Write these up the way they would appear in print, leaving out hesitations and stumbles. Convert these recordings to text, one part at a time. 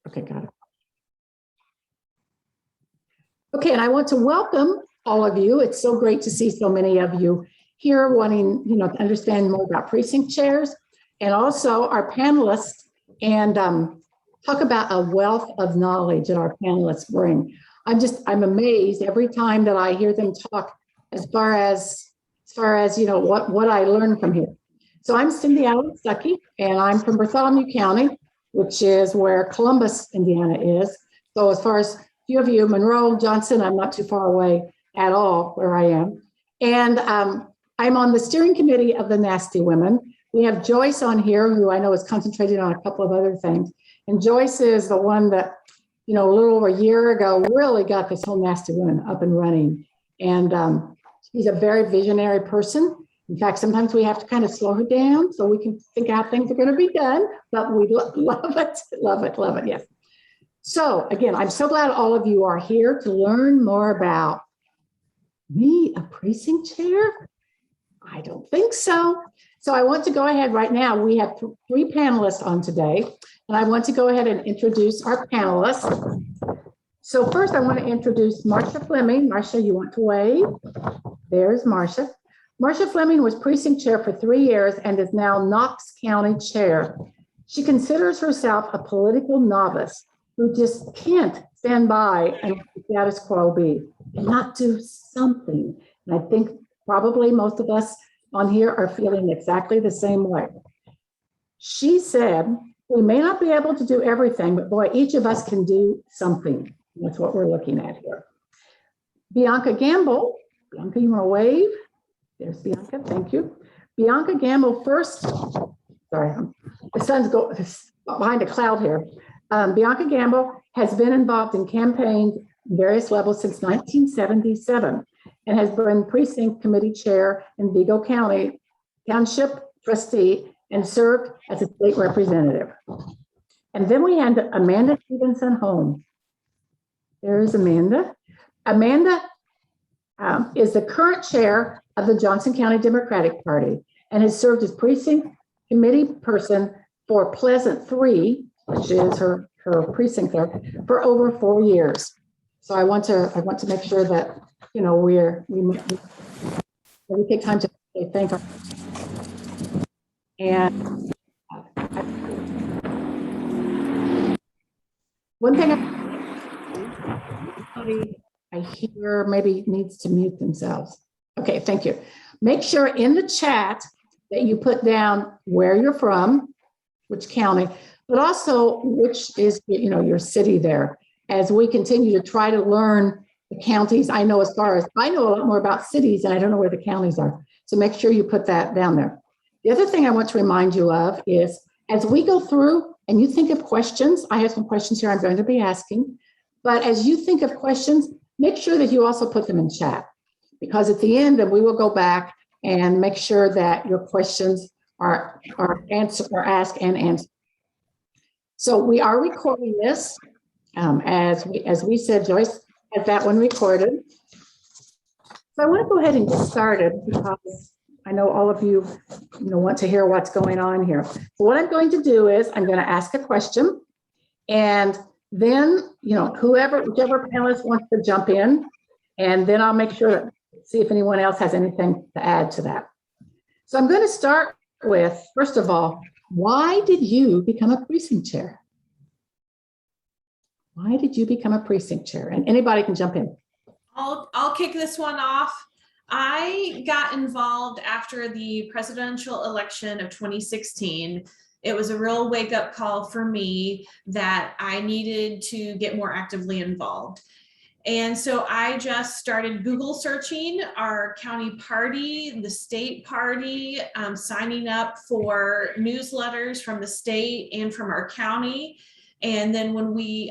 Okay, got it. Okay, and I want to welcome all of you. It's so great to see so many of you here wanting, to understand more about precinct chairs, and also our panelists, and talk about a wealth of knowledge that our panelists bring. I'm amazed every time that I hear them talk as far as what I learned from here. So I'm Cindy Allen Stuckey, and I'm from Bartholomew County, which is where Columbus, Indiana is. So as far as a few of you, Monroe, Johnson, I'm not too far away at all where I am. And I'm on the steering committee of the Nasty Women. We have Joyce on here, who I know is concentrated on a couple of other things. And Joyce is the one that, a little over a year ago, really got this whole Nasty Women up and running. And she's a very visionary person. In fact, sometimes we have to kind of slow her down so we can think how things are going to be done, but we love it, yes. So again, I'm so glad all of you are here to learn more about me, a precinct chair? I don't think so. So I want to go ahead right now. We have three panelists on today, and I want to go ahead and introduce our panelists. So first I want to introduce Marcia Fleming. Marcia, you want to wave? There's Marcia. Marcia Fleming was precinct chair for 3 years and is now Knox County chair. She considers herself a political novice who just can't stand by and let the status quo be and not do something. And I think probably most of us on here are feeling exactly the same way. She said, we may not be able to do everything, but boy, each of us can do something. That's what we're looking at here. Bianca Gamble. Bianca, you want to wave? There's Bianca, thank you. Bianca Gamble first, sorry, the sun's behind a cloud here. Bianca Gamble has been involved in campaigns at various levels since 1977 and has been precinct committee chair in Vigo County, township trustee, and served as a state representative. And then we had Amanda Stevenson Holmes. There's Amanda. Amanda is the current chair of the Johnson County Democratic Party and has served as precinct committee person for Pleasant 3, which is her precinct there, for over 4 years. So I want to make sure that we take time to thank her. And one thing I hear maybe needs to mute themselves. Okay, thank you. Make sure in the chat that you put down where you're from, which county, but also which is, your city there. As we continue to try to learn the counties, I know I know a lot more about cities and I don't know where the counties are. So make sure you put that down there. The other thing I want to remind you of is as we go through and you think of questions, I have some questions here I'm going to be asking, but as you think of questions, make sure that you also put them in chat, because at the end, we will go back and make sure that your questions are asked and answered. So we are recording this. As we said, Joyce had that one recorded. So I want to go ahead and get started because I know all of you, want to hear what's going on here. So what I'm going to do is I'm going to ask a question, and then, whichever panelist wants to jump in, and then I'll make sure that see if anyone else has anything to add to that. So I'm going to start with, first of all, why did you become a precinct chair? Why did you become a precinct chair? And anybody can jump in. I'll kick this one off. I got involved after the presidential election of 2016. It was a real wake-up call for me that I needed to get more actively involved. And so I just started Google searching our county party, the state party, signing up for newsletters from the state and from our county. And then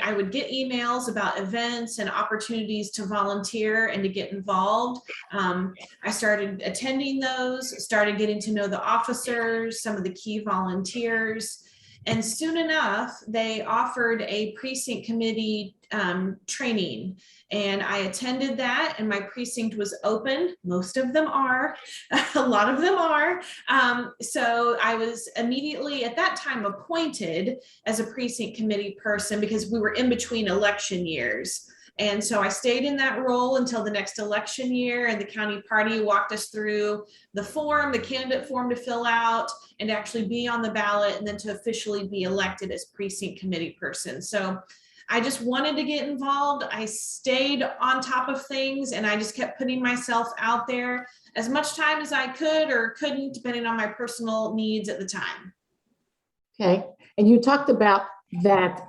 I would get emails about events and opportunities to volunteer and to get involved. I started attending those, started getting to know the officers, some of the key volunteers. And soon enough, they offered a precinct committee training. And I attended that, and my precinct was open. Most of them are, a lot of them are. So I was immediately at that time appointed as a precinct committee person because we were in between election years. And so I stayed in that role until the next election year, and the county party walked us through the form, the candidate form to fill out and actually be on the ballot, and then to officially be elected as precinct committee person. So I just wanted to get involved. I stayed on top of things, and I just kept putting myself out there as much time as I could or couldn't, depending on my personal needs at the time. Okay, and you talked about that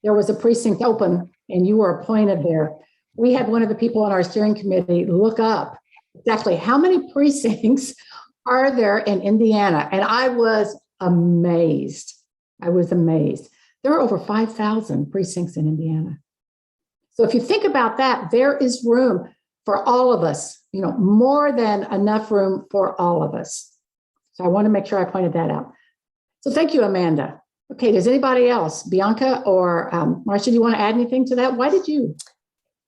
there was a precinct open and you were appointed there. We had one of the people on our steering committee look up exactly how many precincts are there in Indiana, and I was amazed. I was amazed. There are over 5,000 precincts in Indiana. So if you think about that, there is room for all of us, you know, more than enough room for all of us. So I want to make sure I pointed that out. So thank you, Amanda. Okay, does anybody else, Bianca or Marcia, do you want to add anything to that? Why did you?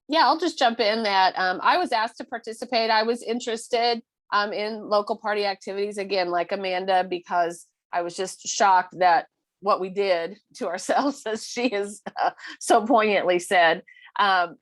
Yeah, I'll just jump in that I was asked to participate. I was interested in local party activities, again, like Amanda, because I was just shocked that what we did to ourselves, as she has so poignantly said,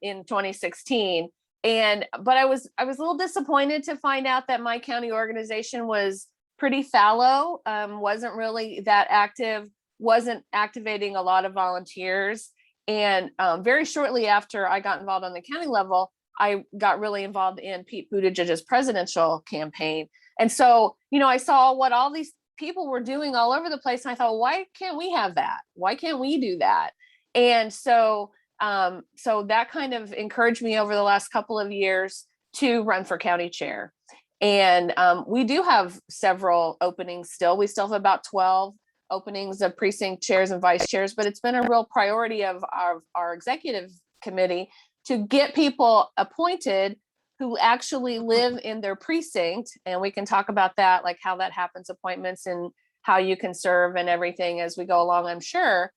in 2016. But I was a little disappointed to find out that my county organization was pretty fallow, wasn't really that active, wasn't activating a lot of volunteers. And very shortly after I got involved on the county level, I got really involved in Pete Buttigieg's presidential campaign. And so, you know, I saw what all these people were doing all over the place. And I thought, why can't we have that? Why can't we do that? And so, so that kind of encouraged me over the last couple of years to run for county chair. And we do have several openings still. We still have about 12 openings of precinct chairs and vice chairs, but it's been a real priority of our executive committee to get people appointed who actually live in their precinct. And we can talk about that, like how that happens, appointments and how you can serve and everything as we go along, I'm sure,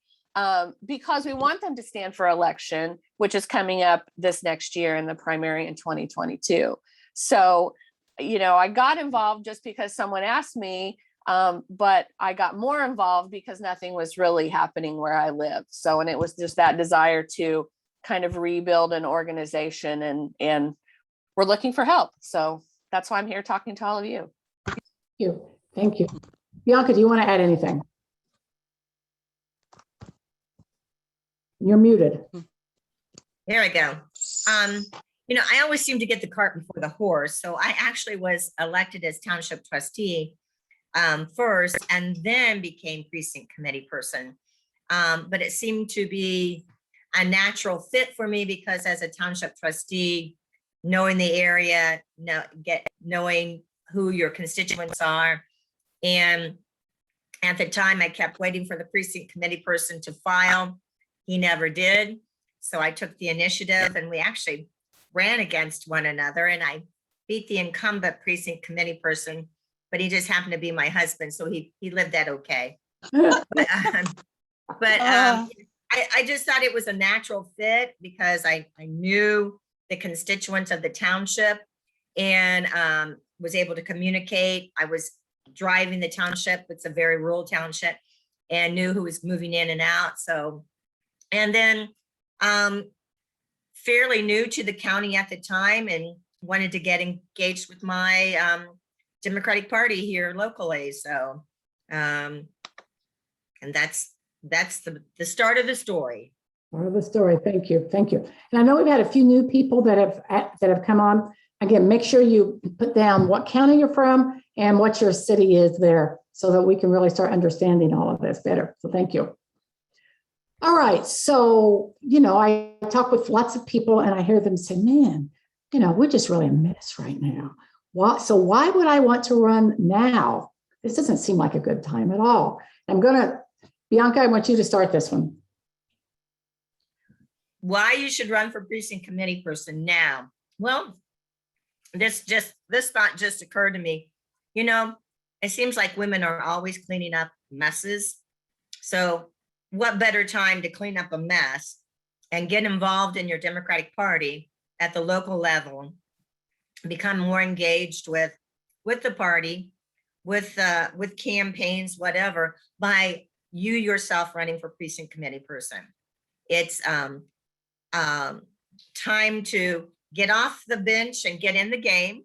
because we want them to stand for election, which is coming up this next year in the primary in 2022. So, you know, I got involved just because someone asked me, but I got more involved because nothing was really happening where I live. So, and it was just that desire to kind of rebuild an organization, and we're looking for help. So that's why I'm here talking to all of you. Thank you. Thank you. Bianca, do you want to add anything? You're muted. There we go. You know, I always seem to get the cart before the horse. So I actually was elected as township trustee first, and then became precinct committee person. But it seemed to be a natural fit for me because as a township trustee, knowing the area, knowing who your constituents are. And at the time I kept waiting for the precinct committee person to file. He never did. So I took the initiative, and we actually ran against one another, and I beat the incumbent precinct committee person, but he just happened to be my husband. So he lived that okay. I just thought it was a natural fit because I knew the constituents of the township and was able to communicate. I was driving the township. It's a very rural township, and knew who was moving in and out. So, and then fairly new to the county at the time and wanted to get engaged with my Democratic Party here locally. So, and that's the start of the story. Part of the story. Thank you. Thank you. And I know we've had a few new people that have come on. Again, make sure you put down what county you're from and what your city is there so that we can really start understanding all of this better. So thank you. All right. So, you know, I talk with lots of people and I hear them say, man, you know, we're just really a mess right now. So why would I want to run now? This doesn't seem like a good time at all. Bianca, I want you to start this one. Why you should run for precinct committee person now? Well, this thought just occurred to me. You know, it seems like women are always cleaning up messes. So what better time to clean up a mess and get involved in your Democratic Party at the local level, become more engaged with the party, with campaigns, whatever, by you yourself running for precinct committee person. It's time to get off the bench and get in the game.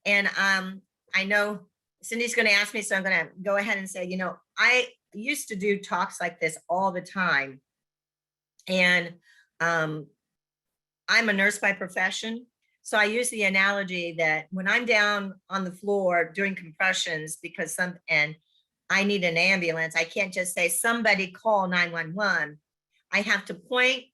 And I know Cindy's going to ask me, so I'm going to go ahead and say, I used to do talks like this all the time. And I'm a nurse by profession. So I use the analogy that when I'm down on the floor doing compressions and I need an ambulance, I can't just say, somebody call 911. I have to point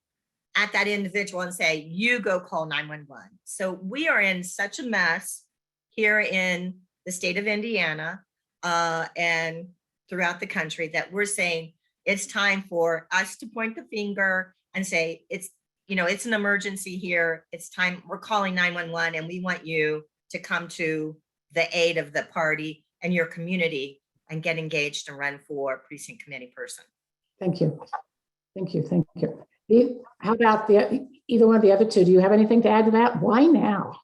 at that individual and say, you go call 911. So we are in such a mess here in the state of Indiana and throughout the country that we're saying it's time for us to point the finger and say, it's an emergency here. It's time, we're calling 911 and we want you to come to the aid of the party and your community and get engaged and run for precinct committee person. Thank you. Thank you. Thank you. How about either one of the other two? Do you have anything to add to that? Why now?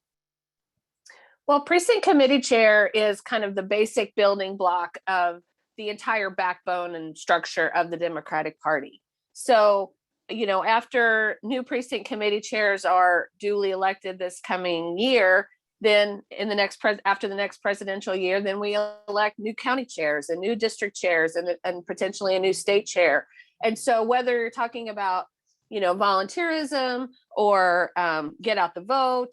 Well, precinct committee chair is kind of the basic building block of the entire backbone and structure of the Democratic Party. So, after new precinct committee chairs are duly elected this coming year, then after the next presidential year, then we elect new county chairs and new district chairs and potentially a new state chair. And so whether you're talking about, volunteerism or get out the vote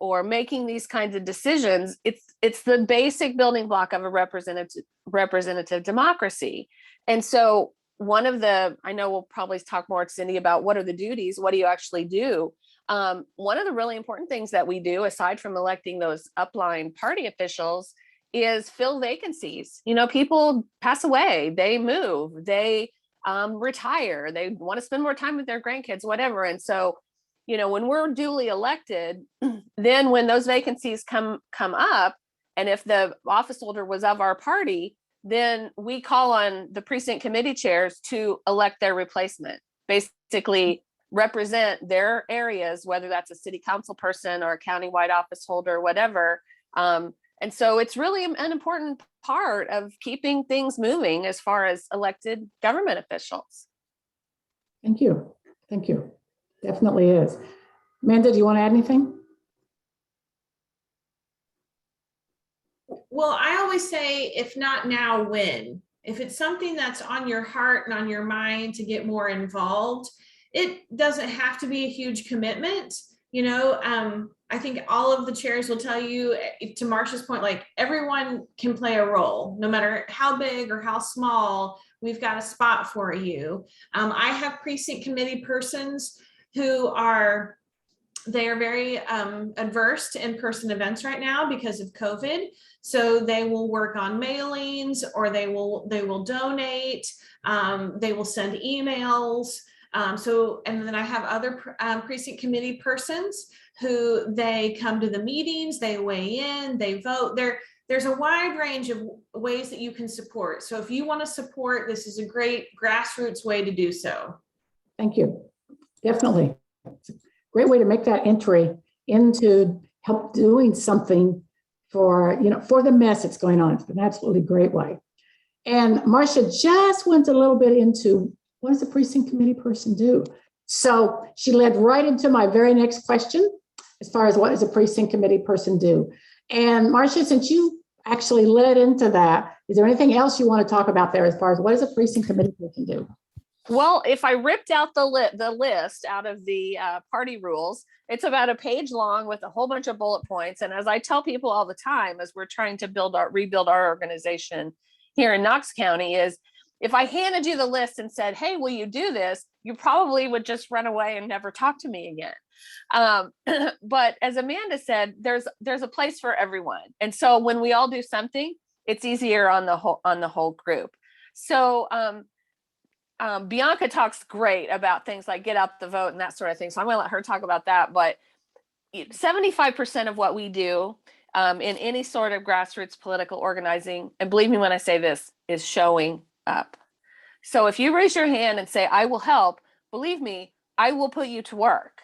or making these kinds of decisions, it's the basic building block of a representative democracy. And so I know we'll probably talk more to Cindy about what are the duties, what do you actually do? One of the really important things that we do, aside from electing those upline party officials, is fill vacancies. People pass away, they move, they retire, they want to spend more time with their grandkids, whatever. And so, when we're duly elected, then when those vacancies come up, and if the office holder was of our party, then we call on the precinct committee chairs to elect their replacement, basically represent their areas, whether that's a city council person or a countywide office holder, or whatever. And so it's really an important part of keeping things moving as far as elected government officials. Thank you. Thank you. Definitely is. Amanda, do you want to add anything? Well, I always say, if not now, when? If it's something that's on your heart and on your mind to get more involved, it doesn't have to be a huge commitment. I think all of the chairs will tell you, to Marcia's point, like, everyone can play a role, no matter how big or how small. We've got a spot for you. I have precinct committee persons who they are very adverse to in-person events right now because of COVID. So they will work on mailings, or they will donate. They will send emails. And then I have other precinct committee persons who they come to the meetings, they weigh in, they vote. There's a wide range of ways that you can support. So if you want to support, this is a great grassroots way to do so. Thank you. Definitely. It's a great way to make that entry into help doing something for the mess that's going on. It's an absolutely great way. And Marcia just went a little bit into, what does a precinct committee person do? So she led right into my very next question, as far as what does a precinct committee person do? And Marcia, since you actually led into that, is there anything else you want to talk about there as far as what does a precinct committee person do? Well, if I ripped out the list out of the party rules, it's about a page long with a whole bunch of bullet points. And as I tell people all the time, as we're trying to rebuild our organization here in Knox County, is if I handed you the list and said, hey, will you do this? You probably would just run away and never talk to me again. But as Amanda said, there's a place for everyone. And so when we all do something, it's easier on the whole group. So Bianca talks great about things like get out the vote and that sort of thing. So I'm going to let her talk about that. But 75% of what we do in any sort of grassroots political organizing, and believe me when I say this, is showing up. So if you raise your hand and say, I will help, believe me, I will put you to work.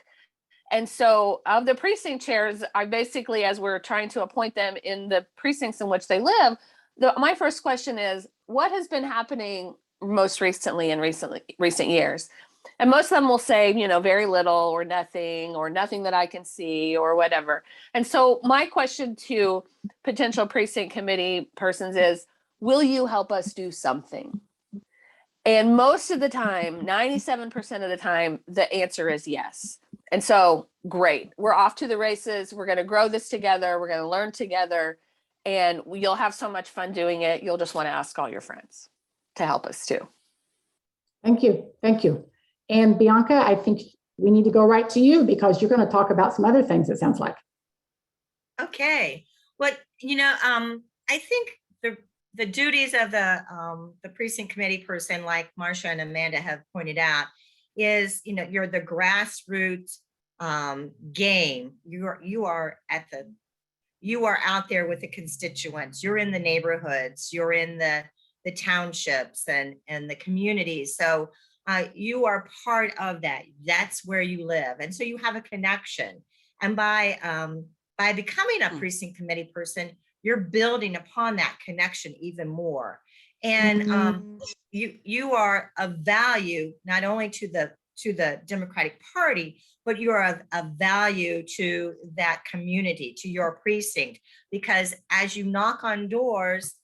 And so of the precinct chairs, I basically, as we're trying to appoint them in the precincts in which they live, my first question is, what has been happening most recently in recent years? And most of them will say, very little or nothing that I can see or whatever. And so my question to potential precinct committee persons is, will you help us do something? And most of the time, 97% of the time, the answer is yes. And so, great. We're off to the races. We're going to grow this together. We're going to learn together. And you'll have so much fun doing it. You'll just want to ask all your friends to help us too. Thank you. Thank you. And Bianca, I think we need to go right to you because you're going to talk about some other things, it sounds like. Okay. Well, I think the duties of the precinct committee person, like Marcia and Amanda have pointed out, is, you're the grassroots game. You are out there with the constituents. You're in the neighborhoods. You're in the townships and the communities. So you are part of that. That's where you live, and so you have a connection. And by becoming a precinct committee person, you're building upon that connection even more. And you are of value not only to the Democratic Party, but you are of value to that community, to your precinct, because as you knock on doors,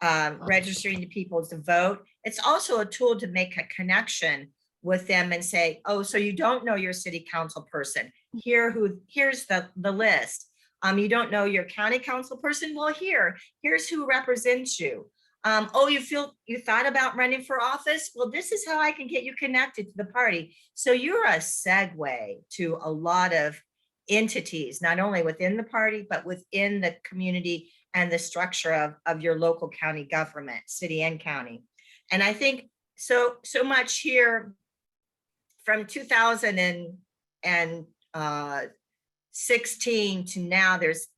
registering the people to vote, it's also a tool to make a connection with them and say, oh, so you don't know your city council person. Here's the list. You don't know your county council person? Well, here's who represents you. Oh, you thought about running for office? Well, this is how I can get you connected to the party. So you're a segue to a lot of entities, not only within the party, but within the community and the structure of your local county government, city and county. And I think so much here from 2016 to now, there's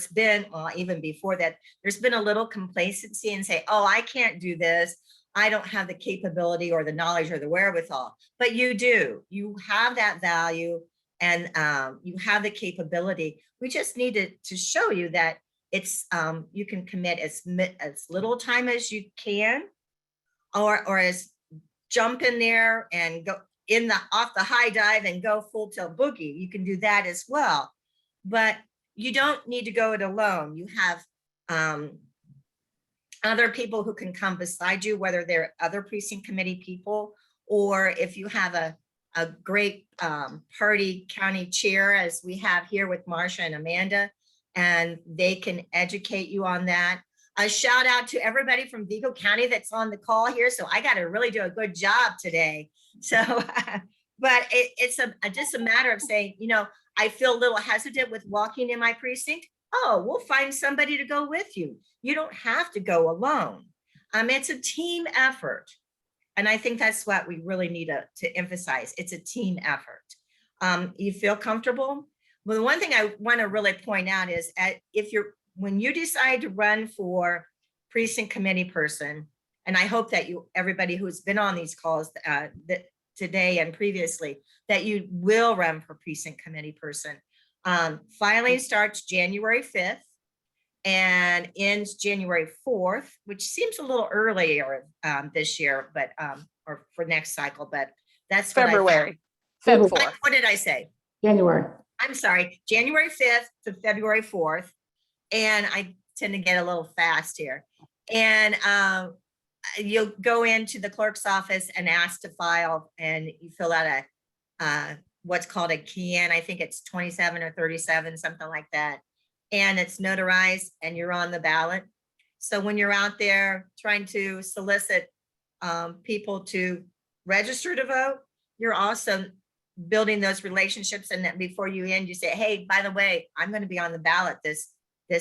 been, well, even before that, there's been a little complacency and say, oh, I can't do this. I don't have the capability or the knowledge or the wherewithal. But you do. You have that value and you have the capability. We just needed to show you that it's you can commit as little time as you can, or as jump in there and go off the high dive and go full tilt boogie. You can do that as well, but you don't need to go it alone. You have other people who can come beside you, whether they're other precinct committee people, or if you have a great party county chair, as we have here with Marcia and Amanda, and they can educate you on that. A shout out to everybody from Vigo County that's on the call here. So I got to really do a good job today. So, but it's just a matter of saying, I feel a little hesitant with walking in my precinct. Oh, we'll find somebody to go with you. You don't have to go alone. It's a team effort. And I think that's what we really need to emphasize. It's a team effort. You feel comfortable? Well, the one thing I want to really point out is when you decide to run for precinct committee person, and I hope that everybody who's been on these calls today and previously, that you will run for precinct committee person. Filing starts January 5th and ends January 4th, which seems a little earlier this year, but or for next cycle, but that's February. February. What did I say? January. I'm sorry, January 5th to February 4th. And I tend to get a little fast here. And you'll go into the clerk's office and ask to file, and you fill out what's called a key-in. I think it's 27 or 37, something like that. And it's notarized and you're on the ballot. So when you're out there trying to solicit people to register to vote, you're also building those relationships. And then before you end, you say, hey, by the way, I'm going to be on the ballot this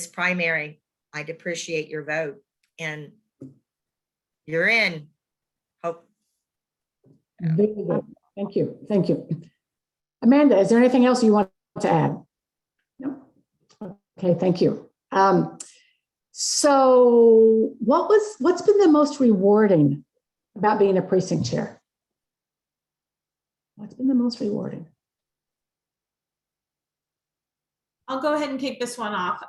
primary. I'd appreciate your vote. And you're in. Hope. Very good. Thank you. Thank you. Amanda, is there anything else you want to add? No. Okay, thank you. So what's been the most rewarding about being a precinct chair? What's been the most rewarding? I'll go ahead and kick this one off.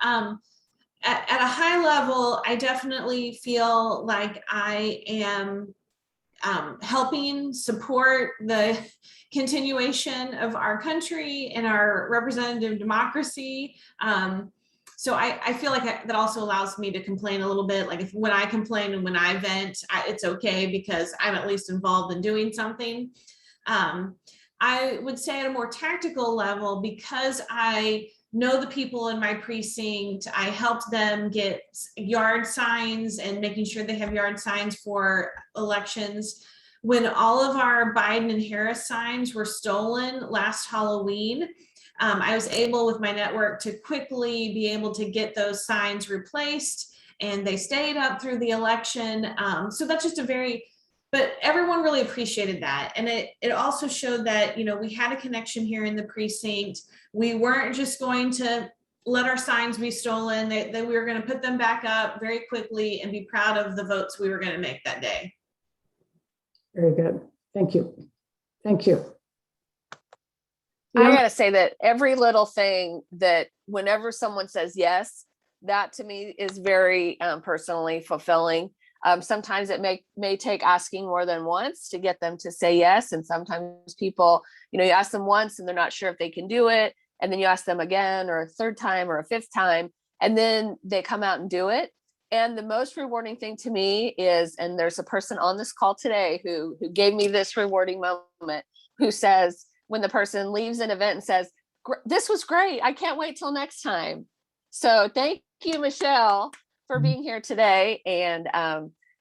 At a high level, I definitely feel like I am helping support the continuation of our country and our representative democracy. So I feel like that also allows me to complain a little bit. Like when I complain and when I vent, it's okay because I'm at least involved in doing something. I would say at a more tactical level, because I know the people in my precinct, I helped them get yard signs and making sure they have yard signs for elections. When all of our Biden and Harris signs were stolen last Halloween, I was able with my network to quickly be able to get those signs replaced, and they stayed up through the election. So that's just but everyone really appreciated that. And it also showed that, we had a connection here in the precinct. We weren't just going to let our signs be stolen, that we were going to put them back up very quickly and be proud of the votes we were going to make that day. Very good. Thank you. Thank you. I gotta say that every little thing that whenever someone says yes, that to me is very personally fulfilling. Sometimes it may take asking more than once to get them to say yes. And sometimes people, you ask them once and they're not sure if they can do it. And then you ask them again or a third time or a fifth time, and then they come out and do it. And the most rewarding thing to me is, and there's a person on this call today who gave me this rewarding moment, who says, when the person leaves an event and says, this was great, I can't wait till next time. So thank you, Michelle, for being here today. And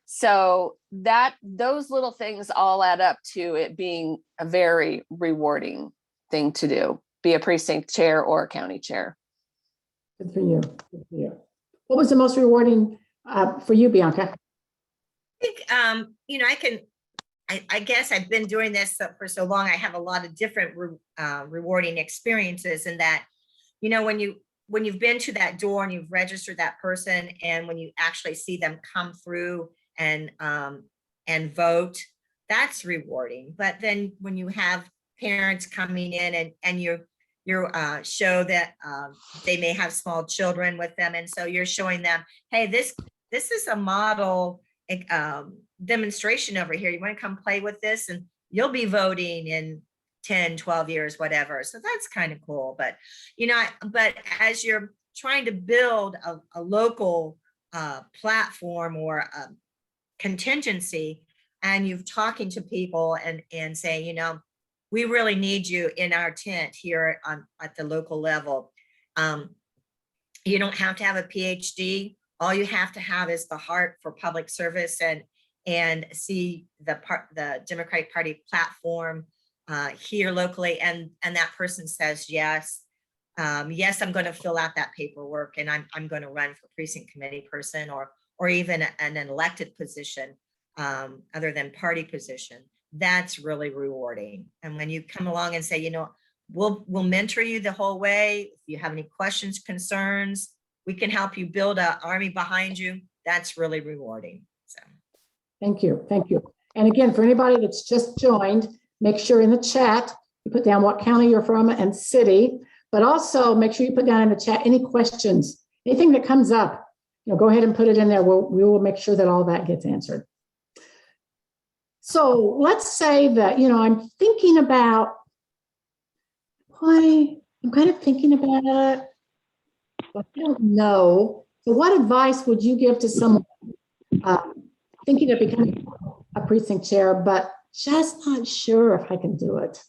so those little things all add up to it being a very rewarding thing to do, be a precinct chair or a county chair. Good for you. Good for you. What was the most rewarding for you, Bianca? I think, I guess I've been doing this for so long. I have a lot of different rewarding experiences, in that, when you've been to that door and you've registered that person, and when you actually see them come through and vote, that's rewarding. But then when you have parents coming in and you show that they may have small children with them, and so you're showing them, hey, this is a model demonstration over here. You want to come play with this, and you'll be voting in 10, 12 years, whatever. So that's kind of cool. But, but as you're trying to build a local platform or a contingency, and you've talking to people and saying, we really need you in our tent here at the local level. You don't have to have a PhD. All you have to have is the heart for public service and see the Democratic Party platform here locally, and that person says yes. Yes, I'm going to fill out that paperwork, and I'm going to run for precinct committee person or even an elected position other than party position. That's really rewarding. And when you come along and say, we'll mentor you the whole way. If you have any questions, concerns, we can help you build an army behind you. That's really rewarding. So, thank you. Thank you. And again, for anybody that's just joined, make sure in the chat you put down what county you're from and city, but also make sure you put down in the chat any questions, anything that comes up. Go ahead and put it in there. We will make sure that all that gets answered. So let's say that, I'm thinking about I'm kind of thinking about it, but I don't know. So what advice would you give to someone thinking of becoming a precinct chair, but just not sure if I can do it?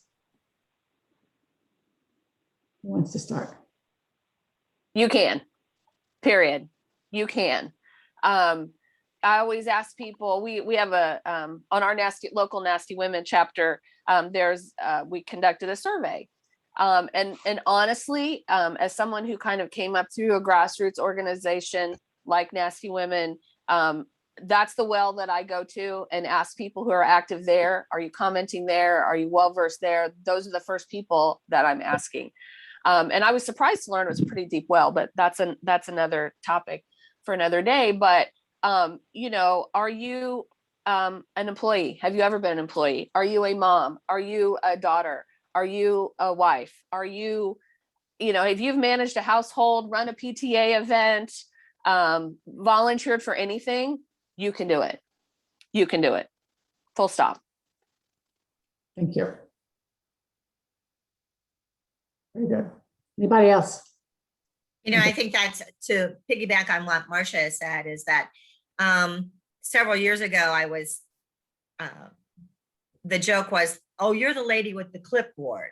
Who wants to start? You can, period. You can. I always ask people, we have on our local Nasty Women chapter, we conducted a survey. And honestly, as someone who kind of came up through a grassroots organization like Nasty Women, that's the well that I go to and ask people who are active there. Are you commenting there? Are you well-versed there? Those are the first people that I'm asking. And I was surprised to learn it was a pretty deep well, but that's another topic for another day. But, are you an employee? Have you ever been an employee? Are you a mom? Are you a daughter? Are you a wife? Are you, if you've managed a household, run a PTA event, volunteered for anything, you can do it. You can do it. Full stop. Thank you. Very good. Anybody else? I think that's to piggyback on what Marcia has said, is that several years ago, I was, the joke was, oh, you're the lady with the clipboard.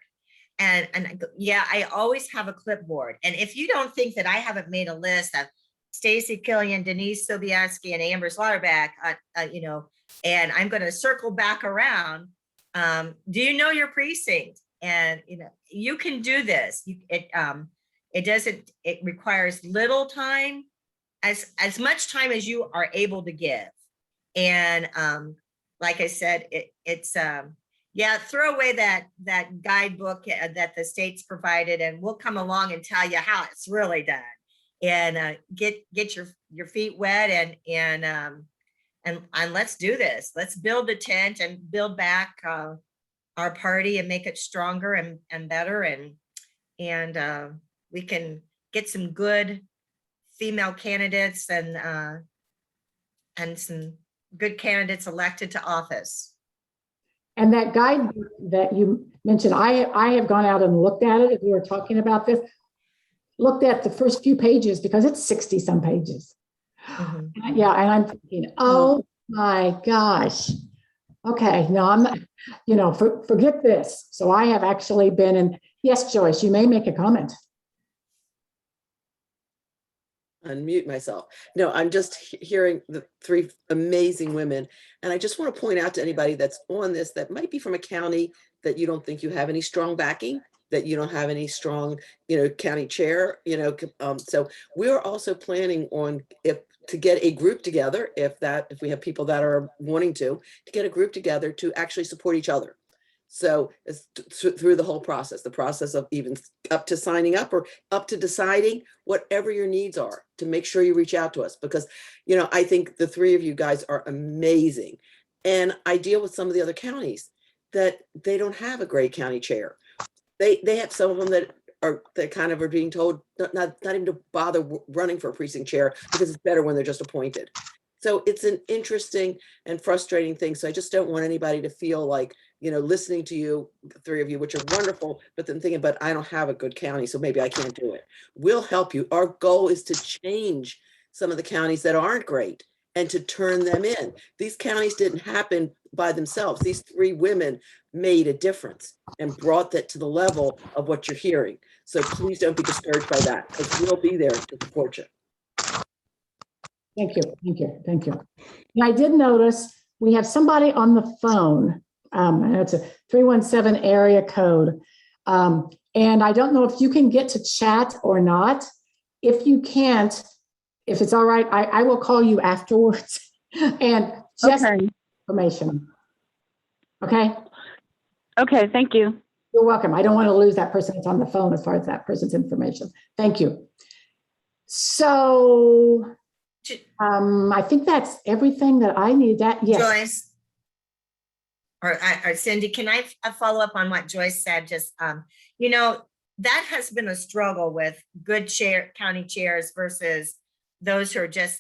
And I go, yeah, I always have a clipboard. And if you don't think that I haven't made a list of Stacy Killian, Denise Sobieski, and Amber Slaughterback, and I'm going to circle back around. Do you know your precinct? And, you can do this. It requires little time, as much time as you are able to give. And like I said, throw away that guidebook that the state's provided, and we'll come along and tell you how it's really done. And get your feet wet and let's do this. Let's build a tent and build back our party and make it stronger and better, and we can get some good female candidates and some good candidates elected to office. And that guidebook that you mentioned, I have gone out and looked at it as we were talking about this, looked at the first few pages because it's 60 some pages. Mm-hmm. Yeah, and I'm thinking, oh my gosh. Okay, no, I'm not, forget this. So I have actually been in, yes, Joyce, you may make a comment. Unmute myself. No, I'm just hearing the three amazing women. And I just want to point out to anybody that's on this that might be from a county that you don't think you have any strong backing, that you don't have any strong, county chair, so we're also planning on to get a group together, if we have people that are wanting to get a group together to actually support each other. So it's through the whole process, the process of even up to signing up or up to deciding whatever your needs are, to make sure you reach out to us, because, I think the three of you guys are amazing. And I deal with some of the other counties that they don't have a great county chair. They have some of them that kind of are being told not even to bother running for a precinct chair because it's better when they're just appointed. So it's an interesting and frustrating thing. So I just don't want anybody to feel like, listening to you, the three of you, which are wonderful, but then thinking, but I don't have a good county, so maybe I can't do it. We'll help you. Our goal is to change some of the counties that aren't great and to turn them in. These counties didn't happen by themselves. These three women made a difference and brought that to the level of what you're hearing. So please don't be discouraged by that, because we'll be there to support you. Thank you, thank you, thank you. And I did notice we have somebody on the phone. It's a 317 area code. And I don't know if you can get to chat or not. If you can't, if it's all right, I will call you afterwards and just information. Okay? Okay, thank you. You're welcome. I don't want to lose that person that's on the phone as far as that person's information. Thank you. So I think that's everything that I need. That yes. Joyce or Cindy, can I follow up on what Joyce said? Just that has been a struggle with good county chairs versus those who are just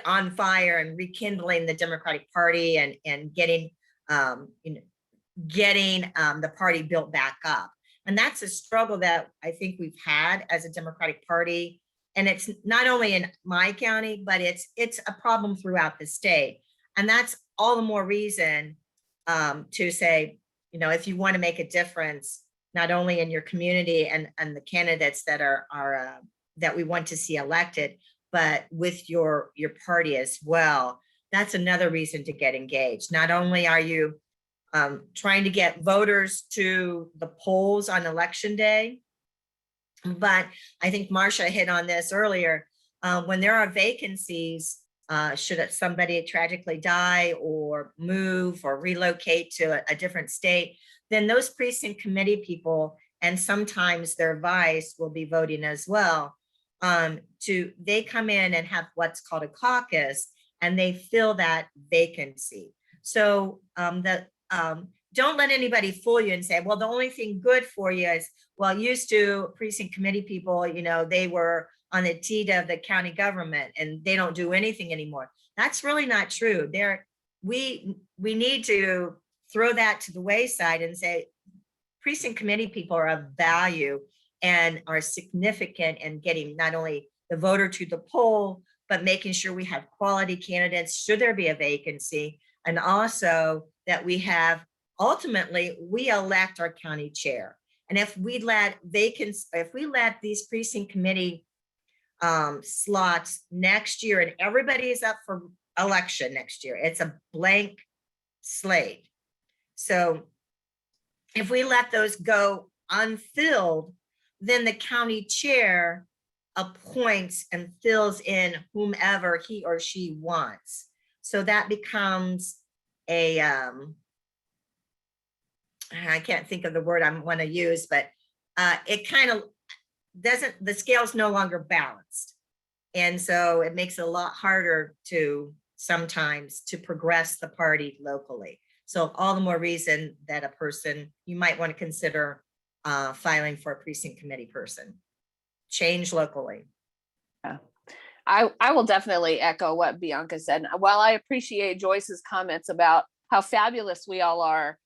on fire and rekindling the Democratic Party and getting the party built back up. And that's a struggle that I think we've had as a Democratic Party. And it's not only in my county, but it's a problem throughout the state. And that's all the more reason to say, if you want to make a difference, not only in your community and the candidates that are that we want to see elected, but with your party as well. That's another reason to get engaged. Not only are you trying to get voters to the polls on election day, but I think Marcia hit on this earlier. When there are vacancies, should somebody tragically die or move or relocate to a different state, then those precinct committee people, and sometimes their vice, will be voting as well. They come in and have what's called a caucus, and they fill that vacancy. So don't let anybody fool you and say, well, the only thing good for you is, well, used to precinct committee people, you know, they were on the teat of the county government and they don't do anything anymore. That's really not true. We need to throw that to the wayside and say, precinct committee people are of value and are significant in getting not only the voter to the poll, but making sure we have quality candidates should there be a vacancy. And also that we have, ultimately, we elect our county chair. And if we let these precinct committee slots next year and everybody is up for election next year, it's a blank slate. So if we let those go unfilled, then the county chair appoints and fills in whomever he or she wants. So that becomes a, I can't think of the word I want to use, but it kind of doesn't, the scale's no longer balanced. And so it makes it a lot harder to sometimes to progress the party locally. So all the more reason that a person, you might want to consider filing for a precinct committee person. Change locally. I will definitely echo what Bianca said. While I appreciate Joyce's comments about how fabulous we all are,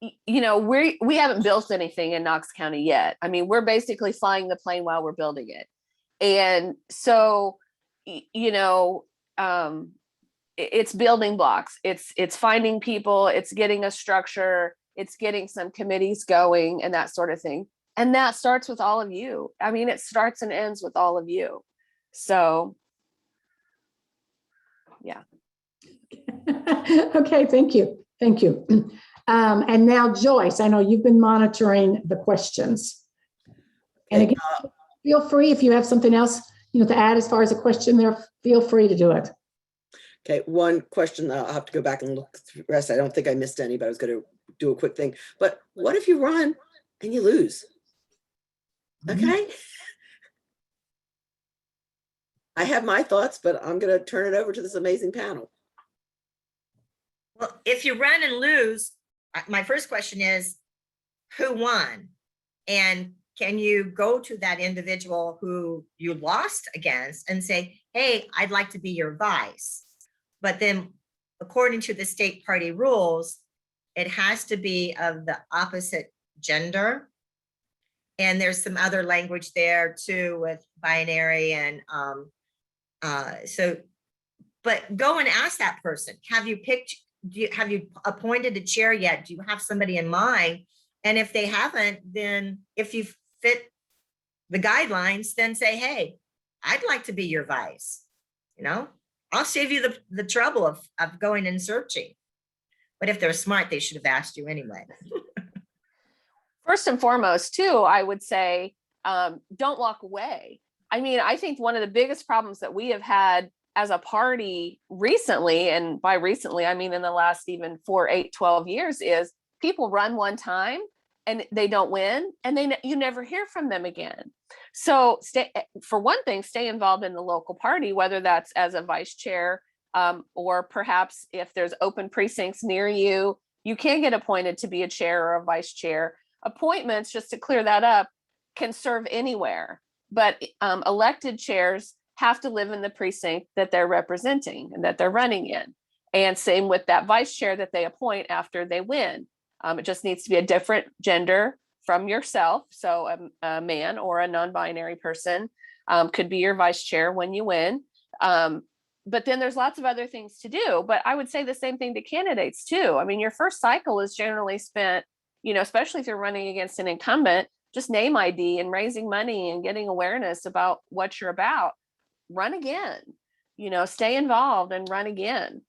you know, we haven't built anything in Knox County yet. I mean, we're basically flying the plane while we're building it. And so, you know, it's building blocks. It's finding people, it's getting a structure, it's getting some committees going and that sort of thing. And that starts with all of you. I mean, it starts and ends with all of you. So, yeah. Okay, thank you. Thank you. And now Joyce, I know you've been monitoring the questions. And again, feel free if you have something else, you know, to add as far as a question there, feel free to do it. Okay, one question, I'll have to go back and look through the rest. I don't think I missed any, but I was going to do a quick thing. But what if you run and you lose? Okay. I have my thoughts, but I'm going to turn it over to this amazing panel. Well, if you run and lose, my first question is, who won? And can you go to that individual who you lost against and say, hey, I'd like to be your vice? But then according to the state party rules, it has to be of the opposite gender. And there's some other language there too with binary and but go and ask that person, have you picked, have you appointed a chair yet? Do you have somebody in mind? And if they haven't, then if you fit the guidelines, then say, hey, I'd like to be your vice. You know, I'll save you the trouble of going and searching. But if they're smart, they should have asked you anyway. First and foremost, too, I would say, don't walk away. I mean, I think one of the biggest problems that we have had as a party recently, and by recently, I mean in the last even 4, 8, 12 years, is people run one time and they don't win, and you never hear from them again. So for one thing, stay involved in the local party, whether that's as a vice chair, or perhaps if there's open precincts near you, you can get appointed to be a chair or a vice chair. Appointments, just to clear that up, can serve anywhere, but elected chairs have to live in the precinct that they're representing and that they're running in. And same with that vice chair that they appoint after they win. It just needs to be a different gender from yourself. So a man or a non-binary person could be your vice chair when you win. But then there's lots of other things to do. But I would say the same thing to candidates too. I mean, your first cycle is generally spent, you know, especially if you're running against an incumbent, just name ID and raising money and getting awareness about what you're about. Run again, you know, stay involved and run again.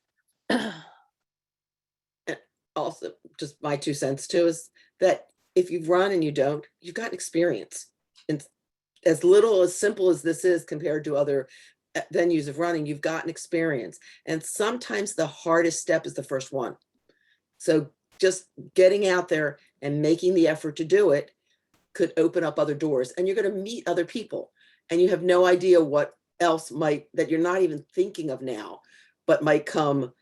Also, just my 2 cents too, is that if you've run and you don't, you've got experience. And as little, as simple as this is compared to other venues of running, you've gotten experience. And sometimes the hardest step is the first one. So just getting out there and making the effort to do it could open up other doors, and you're going to meet other people, and you have no idea what else might, that you're not even thinking of now, but might come,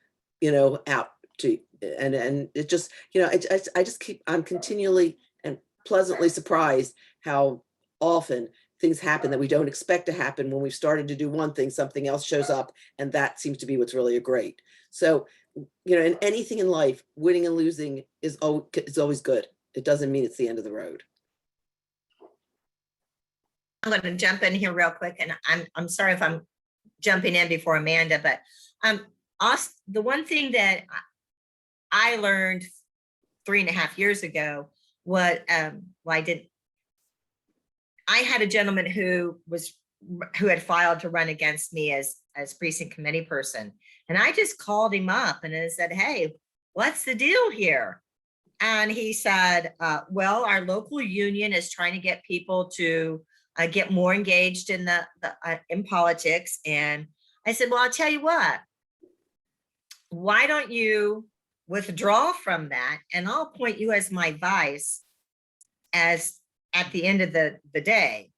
out to, and it just, I just I'm continually and pleasantly surprised how often things happen that we don't expect to happen. When we've started to do one thing, something else shows up, and that seems to be what's really great. So, in anything in life, winning and losing is always good. It doesn't mean it's the end of the road. I'm going to jump in here real quick, and I'm sorry if I'm jumping in before Amanda, but also, the one thing that I learned 3.5 years ago was I had a gentleman who had filed to run against me as precinct committee person, and I just called him up and I said, "Hey, what's the deal here?" And he said, "Well, our local union is trying to get people to get more engaged in in politics." And I said, "Well, I'll tell you what. Why don't you withdraw from that, and I'll appoint you as my vice as at the end of the day,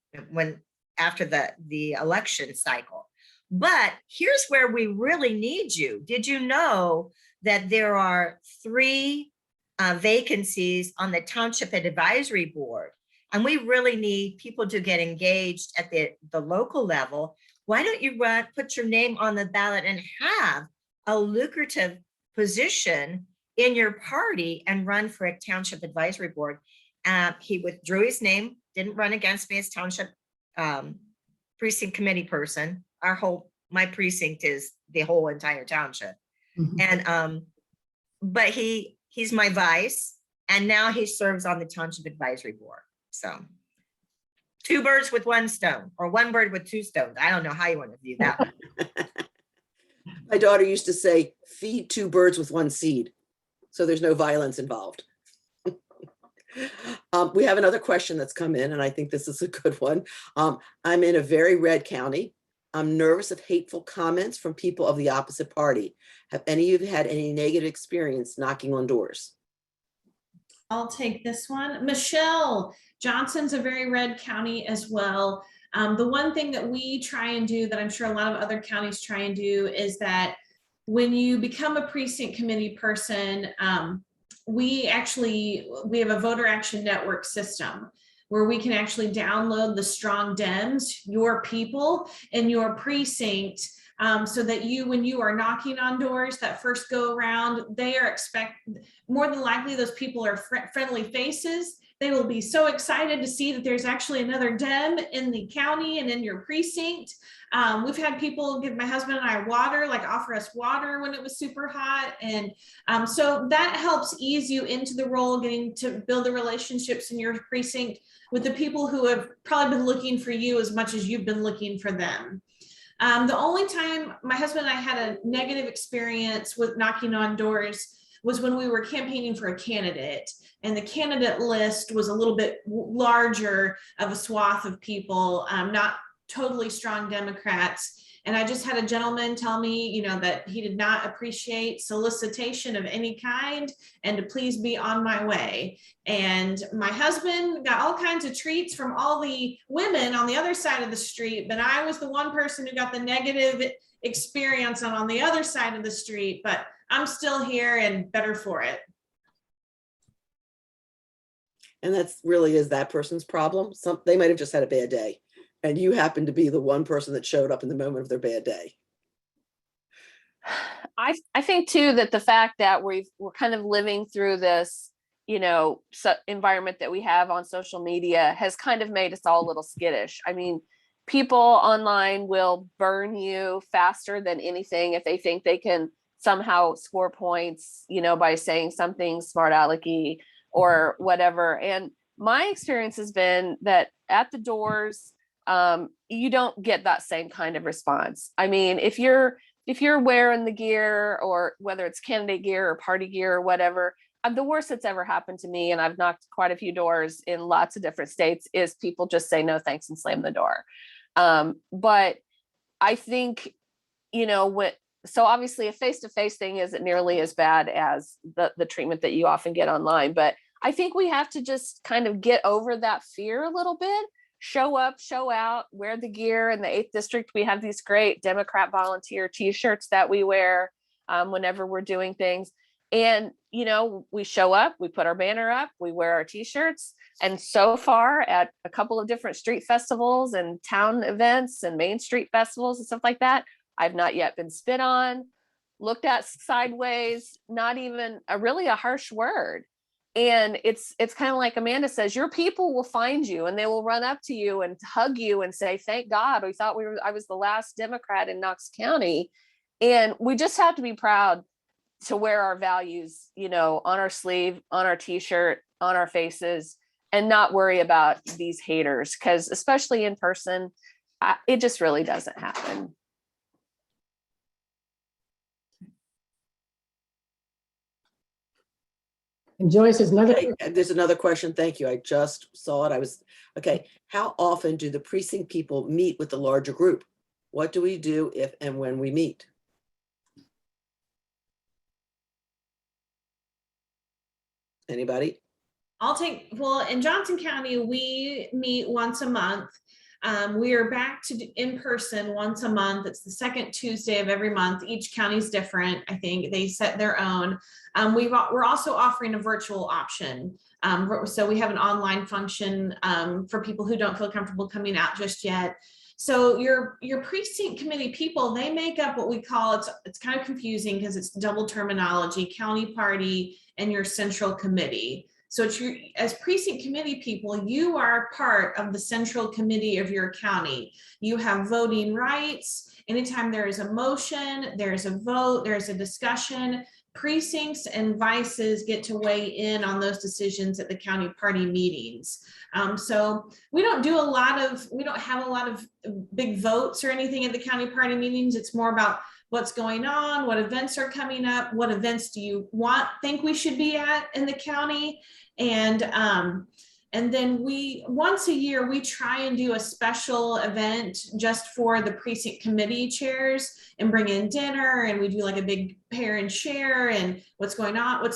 after the election cycle. But here's where we really need you. Did you know that there are 3 vacancies on the Township Advisory Board? And we really need people to get engaged at the local level. Why don't you put your name on the ballot and have a lucrative position in your party and run for a Township Advisory Board?" He withdrew his name, didn't run against me as Township precinct committee person. My precinct is the whole entire township. Mhm. And but he's my vice, and now he serves on the Township Advisory Board. So 2 birds with 1 stone, or 1 bird with 2 stones. I don't know how you want to view that one. My daughter used to say, "Feed 2 birds with 1 seed." So there's no violence involved. We have another question that's come in, and I think this is a good one. I'm in a very red county. I'm nervous of hateful comments from people of the opposite party. Have any of you had any negative experience knocking on doors? I'll take this one. Michelle, Johnson's a very red county as well. The one thing that we try and do, that I'm sure a lot of other counties try and do, is that when you become a precinct committee person, we have a voter action network system where we can actually download the strong Dems, your people in your precinct, so that when you are knocking on doors that first go around, they are more than likely those people are friendly faces. They will be so excited to see that there's actually another Dem in the county and in your precinct. We've had people give my husband and I water, like offer us water when it was super hot. And so that helps ease you into the role, getting to build the relationships in your precinct with the people who have probably been looking for you as much as you've been looking for them. The only time my husband and I had a negative experience with knocking on doors was when we were campaigning for a candidate, and the candidate list was a little bit larger of a swath of people, not totally strong Democrats. And I just had a gentleman tell me, that he did not appreciate solicitation of any kind and to please be on my way. And my husband got all kinds of treats from all the women on the other side of the street, but I was the one person who got the negative experience on the other side of the street, but I'm still here and better for it. And that's really is that person's problem. They might have just had a bad day, and you happen to be the one person that showed up in the moment of their bad day. I think too that the fact that we're kind of living through this, environment that we have on social media has kind of made us all a little skittish. I mean, people online will burn you faster than anything if they think they can somehow score points, by saying something smart alecky or whatever. And my experience has been that at the doors, you don't get that same kind of response. I mean, if you're wearing the gear, or whether it's candidate gear or party gear or whatever, the worst that's ever happened to me, and I've knocked quite a few doors in lots of different states, is people just say no thanks and slam the door. But I think, so obviously a face-to-face thing isn't nearly as bad as the treatment that you often get online. But I think we have to just kind of get over that fear a little bit, show up, show out, wear the gear. In the 8th district, we have these great Democrat volunteer t-shirts that we wear whenever we're doing things. And, you know, we show up, we put our banner up, we wear our t-shirts. And so far at a couple of different street festivals and town events and Main Street festivals and stuff like that, I've not yet been spit on, looked at sideways, not even really a harsh word. And it's kind of like Amanda says, your people will find you and they will run up to you and hug you and say, thank God, we thought I was the last Democrat in Knox County. And we just have to be proud to wear our values, you know, on our sleeve, on our t-shirt, on our faces, and not worry about these haters, because especially in person, it just really doesn't happen. And Joyce, there's another. Okay, there's another question. Thank you. I just saw it. Okay. How often do the precinct people meet with the larger group? What do we do if and when we meet? Anybody? Well, in Johnson County, we meet once a month. We are back to in person once a month. It's the second Tuesday of every month. Each county's different. I think they set their own. We're also offering a virtual option. So we have an online function for people who don't feel comfortable coming out just yet. So your precinct committee people, they make up what we call, it's kind of confusing because it's double terminology, county party and your central committee. So it's as precinct committee people, you are part of the central committee of your county. You have voting rights. Anytime there is a motion, there's a vote, there's a discussion, precincts and vices get to weigh in on those decisions at the county party meetings. So we don't have a lot of big votes or anything at the county party meetings. It's more about what's going on, what events are coming up, what events do you think we should be at in the county. And then once a year, we try and do a special event just for the precinct committee chairs and bring in dinner, and we do like a big pair and share and what's going on,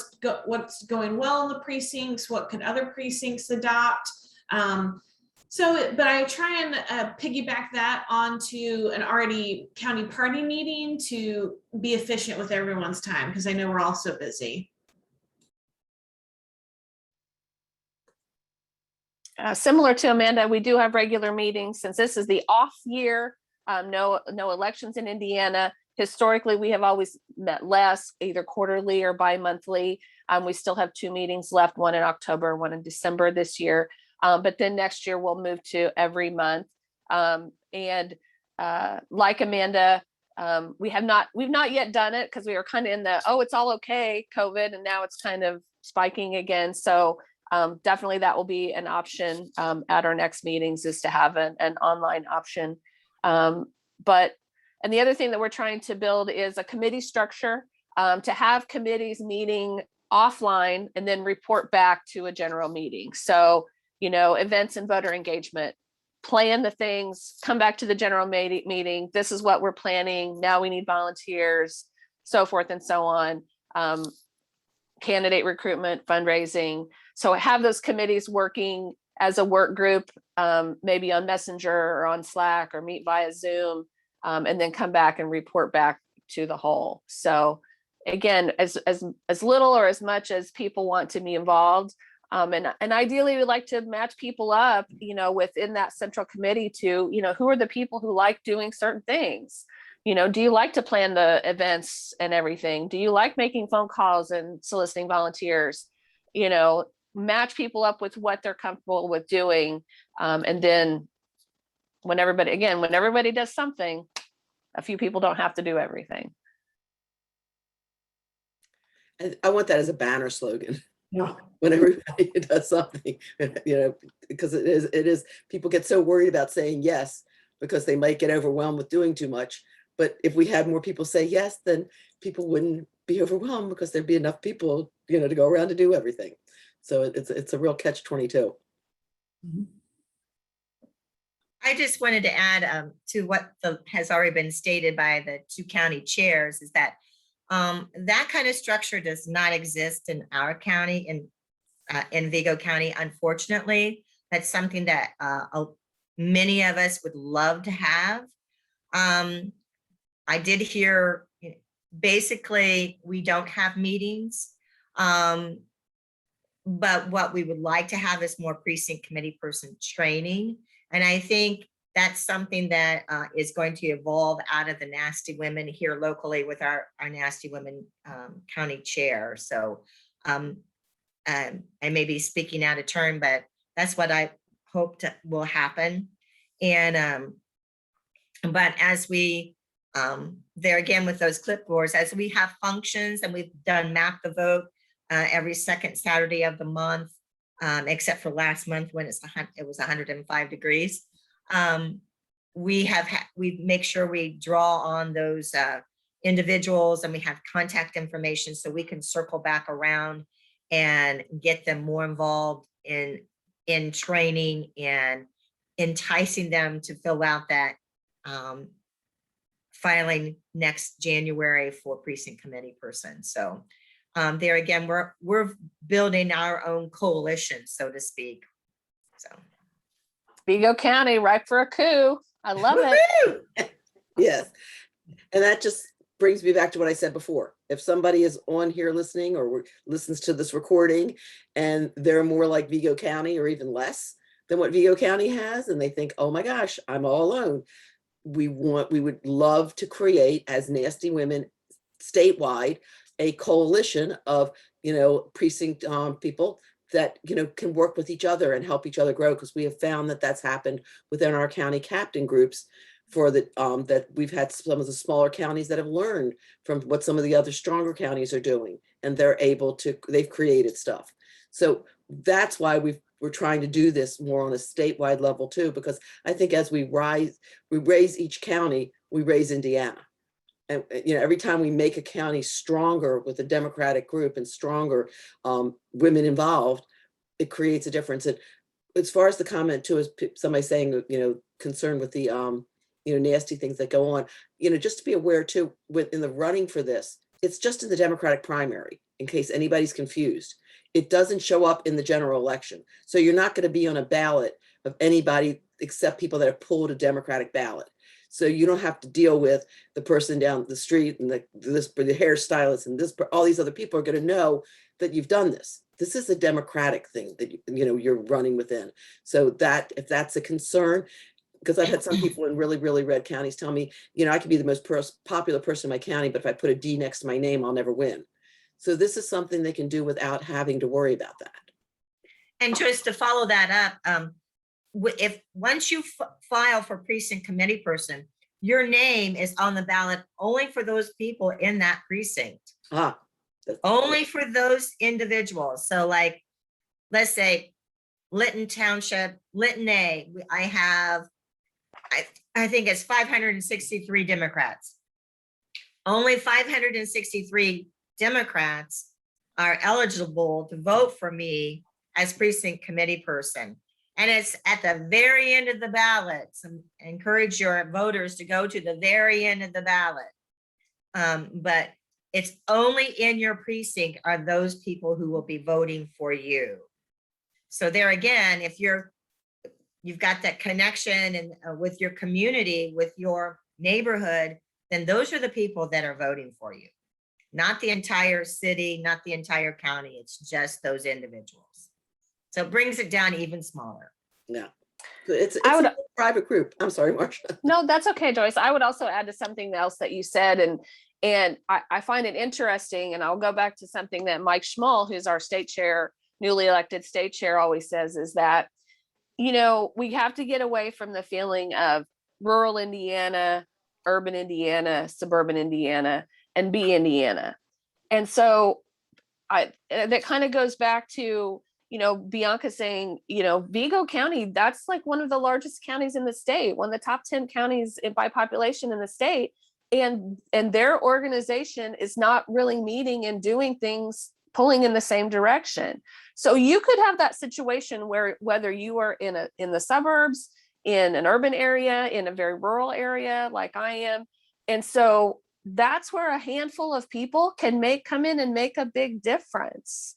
what's going well in the precincts, what could other precincts adopt. But I try and piggyback that onto an already county party meeting to be efficient with everyone's time, because I know we're all so busy. Similar to Amanda, we do have regular meetings since this is the off year. No elections in Indiana. Historically, we have always met less, either quarterly or bi-monthly. We still have 2 meetings left, one in October, one in December this year. But then next year we'll move to every month. Like Amanda, we've not yet done it because we were kind of in the, it's all okay, COVID, and now it's kind of spiking again. So definitely that will be an option at our next meetings, is to have an online option. And the other thing that we're trying to build is a committee structure to have committees meeting offline and then report back to a general meeting. So, you know, events and voter engagement, plan the things, come back to the general meeting. This is what we're planning. Now we need volunteers, so forth and so on. Candidate recruitment, fundraising. So have those committees working as a work group, maybe on Messenger or on Slack or meet via Zoom, and then come back and report back to the whole. So again, as little or as much as people want to be involved, and ideally we'd like to match people up, you know, within that central committee to, you know, who are the people who like doing certain things. You know, do you like to plan the events and everything? Do you like making phone calls and soliciting volunteers? You know, match people up with what they're comfortable with doing. And then when everybody does something, a few people don't have to do everything. And I want that as a banner slogan. Yeah. When everybody does something, you know, because it is, people get so worried about saying yes because they might get overwhelmed with doing too much. But if we had more people say yes, then people wouldn't be overwhelmed because there'd be enough people, you know, to go around to do everything. So it's a real catch-22. Mm-hmm. I just wanted to add to what has already been stated by the 2 county chairs, is that that kind of structure does not exist in our county, in Vigo County, unfortunately. That's something that many of us would love to have. I did hear, basically, we don't have meetings. But what we would like to have is more precinct committee person training. And I think that's something that is going to evolve out of the Nasty Women here locally with our Nasty Women county chair. So I may be speaking out of turn, but that's what I hope will happen. And but as we there again with those clipboards, as we have functions, and we've done Map the Vote every second Saturday of the month, except for last month when it was 105 degrees. We make sure we draw on those individuals, and we have contact information so we can circle back around and get them more involved in training and enticing them to fill out that filing next January for precinct committee person. So there again, we're building our own coalition, so to speak. So Vigo County, ripe for a coup. I love it. Yes. And that just brings me back to what I said before. If somebody is on here listening or listens to this recording and they're more like Vigo County or even less than what Vigo County has, and they think, oh my gosh, I'm all alone. We would love to create, as Nasty Women statewide, a coalition of, precinct people that, can work with each other and help each other grow, because we have found that that's happened within our county captain groups for the, that we've had some of the smaller counties that have learned from what some of the other stronger counties are doing, and they've created stuff. So that's why we're trying to do this more on a statewide level too, because I think as we raise each county, we raise Indiana. And every time we make a county stronger with a Democratic group and stronger women involved, it creates a difference. And as far as the comment too, is somebody saying, concerned with the nasty things that go on, just to be aware too, in the running for this, it's just in the Democratic primary, in case anybody's confused. It doesn't show up in the general election. So you're not going to be on a ballot of anybody except people that have pulled a Democratic ballot. So you don't have to deal with the person down the street and the hairstylist and all these other people are going to know that you've done this. This is a Democratic thing that you're running within. So that if that's a concern, because I've had some people in really, really red counties tell me, I could be the most popular person in my county, but if I put a D next to my name, I'll never win. So this is something they can do without having to worry about that. And just to follow that up, if once you file for precinct committee person, your name is on the ballot only for those people in that precinct. Only for those individuals. So like, let's say Lytton Township, Lytton A, I think it's 563 Democrats. Only 563 Democrats are eligible to vote for me as precinct committee person. And it's at the very end of the ballot. So encourage your voters to go to the very end of the ballot. But it's only in your precinct are those people who will be voting for you. So there again, if you've got that connection and with your community, with your neighborhood, then those are the people that are voting for you. Not the entire city, not the entire county. It's just those individuals. So it brings it down even smaller. Yeah. It's a private group. I'm sorry, Marsha. No, that's okay, Joyce. I would also add to something else that you said, and I find it interesting, and I'll go back to something that Mike Schmull, who's our state chair, newly elected state chair, always says, is that, we have to get away from the feeling of rural Indiana, urban Indiana, suburban Indiana, and be Indiana. And so that kind of goes back to, Bianca saying, Vigo County, that's like one of the largest counties in the state, one of the top 10 counties by population in the state. And their organization is not really meeting and doing things, pulling in the same direction. So you could have that situation where whether you are in the suburbs, in an urban area, in a very rural area like I am. And so that's where a handful of people can come in and make a big difference.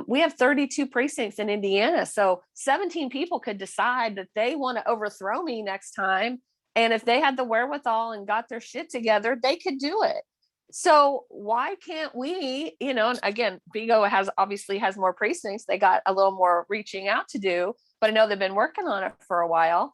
We have 32 precincts in Indiana. So 17 people could decide that they want to overthrow me next time. And if they had the wherewithal and got their shit together, they could do it. So why can't we, you know, and again, Vigo obviously has more precincts. They got a little more reaching out to do, but I know they've been working on it for a while.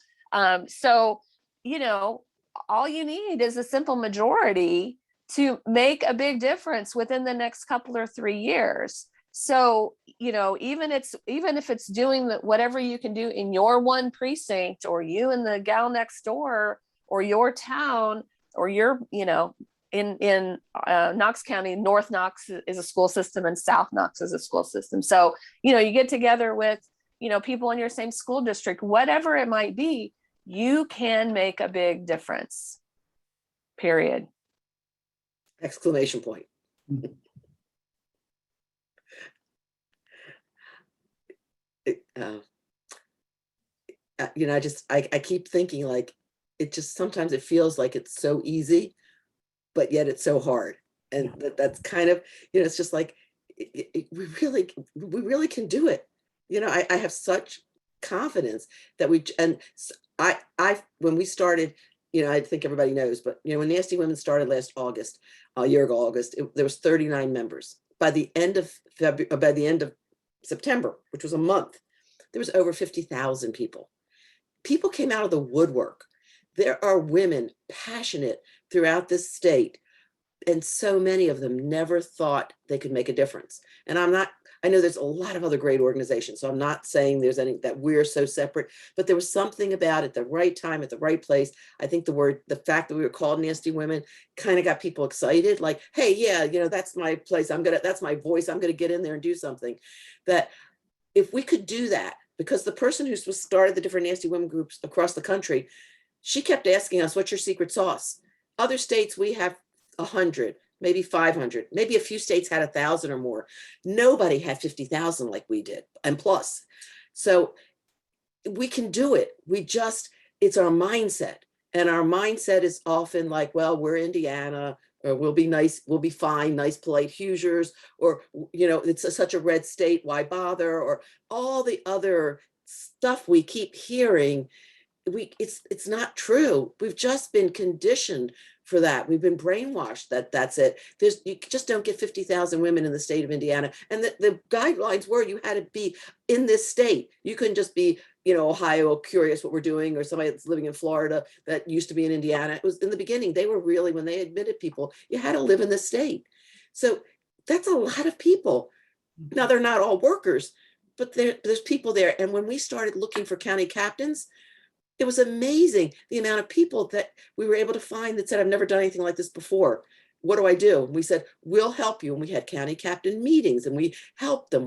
So, you know, all you need is a simple majority to make a big difference within the next couple or 3 years. So, you know, even if it's doing whatever you can do in your one precinct, or you and the gal next door, or your town, or your, you know, in Knox County, North Knox is a school system and South Knox is a school system. So, you know, you get together with, you know, people in your same school district, whatever it might be, you can make a big difference, period. Exclamation point. You know, I keep thinking, like, it just, sometimes it feels like it's so easy, but yet it's so hard. And that's kind of, you know, it's just like, we really can do it. You know, I have such confidence that when we started, you know, I think everybody knows, but, you know, when Nasty Women started last August, a year ago, August, there was 39 members. By the end of September, which was a month, there was over 50,000 people. People came out of the woodwork. There are women passionate throughout this state, and so many of them never thought they could make a difference. And I know there's a lot of other great organizations, so I'm not saying there's any that we're so separate, but there was something about it, the right time at the right place. I think the fact that we were called Nasty Women kind of got people excited, like, hey, yeah, you know, that's my place. That's my voice. I'm gonna get in there and do something. That if we could do that, because the person who started the different Nasty Women groups across the country, she kept asking us, what's your secret sauce? Other states, we have 100, maybe 500, maybe a few states had 1,000 or more. Nobody had 50,000 like we did, and plus. So we can do it. It's our mindset. And our mindset is often like, well, we're Indiana, or we'll be nice, we'll be fine, nice, polite Hoosiers, or, you know, it's such a red state, why bother? Or all the other stuff we keep hearing. It's not true. We've just been conditioned for that. We've been brainwashed that that's it. You just don't get 50,000 women in the state of Indiana. And the guidelines were you had to be in this state. You couldn't just be, you know, Ohio, curious what we're doing, or somebody that's living in Florida that used to be in Indiana. It was in the beginning, they were really, when they admitted people, you had to live in the state. So that's a lot of people. Now, they're not all workers, but there's people there. And when we started looking for county captains, it was amazing the amount of people that we were able to find that said, I've never done anything like this before. What do I do? And we said, we'll help you. And we had county captain meetings, and we helped them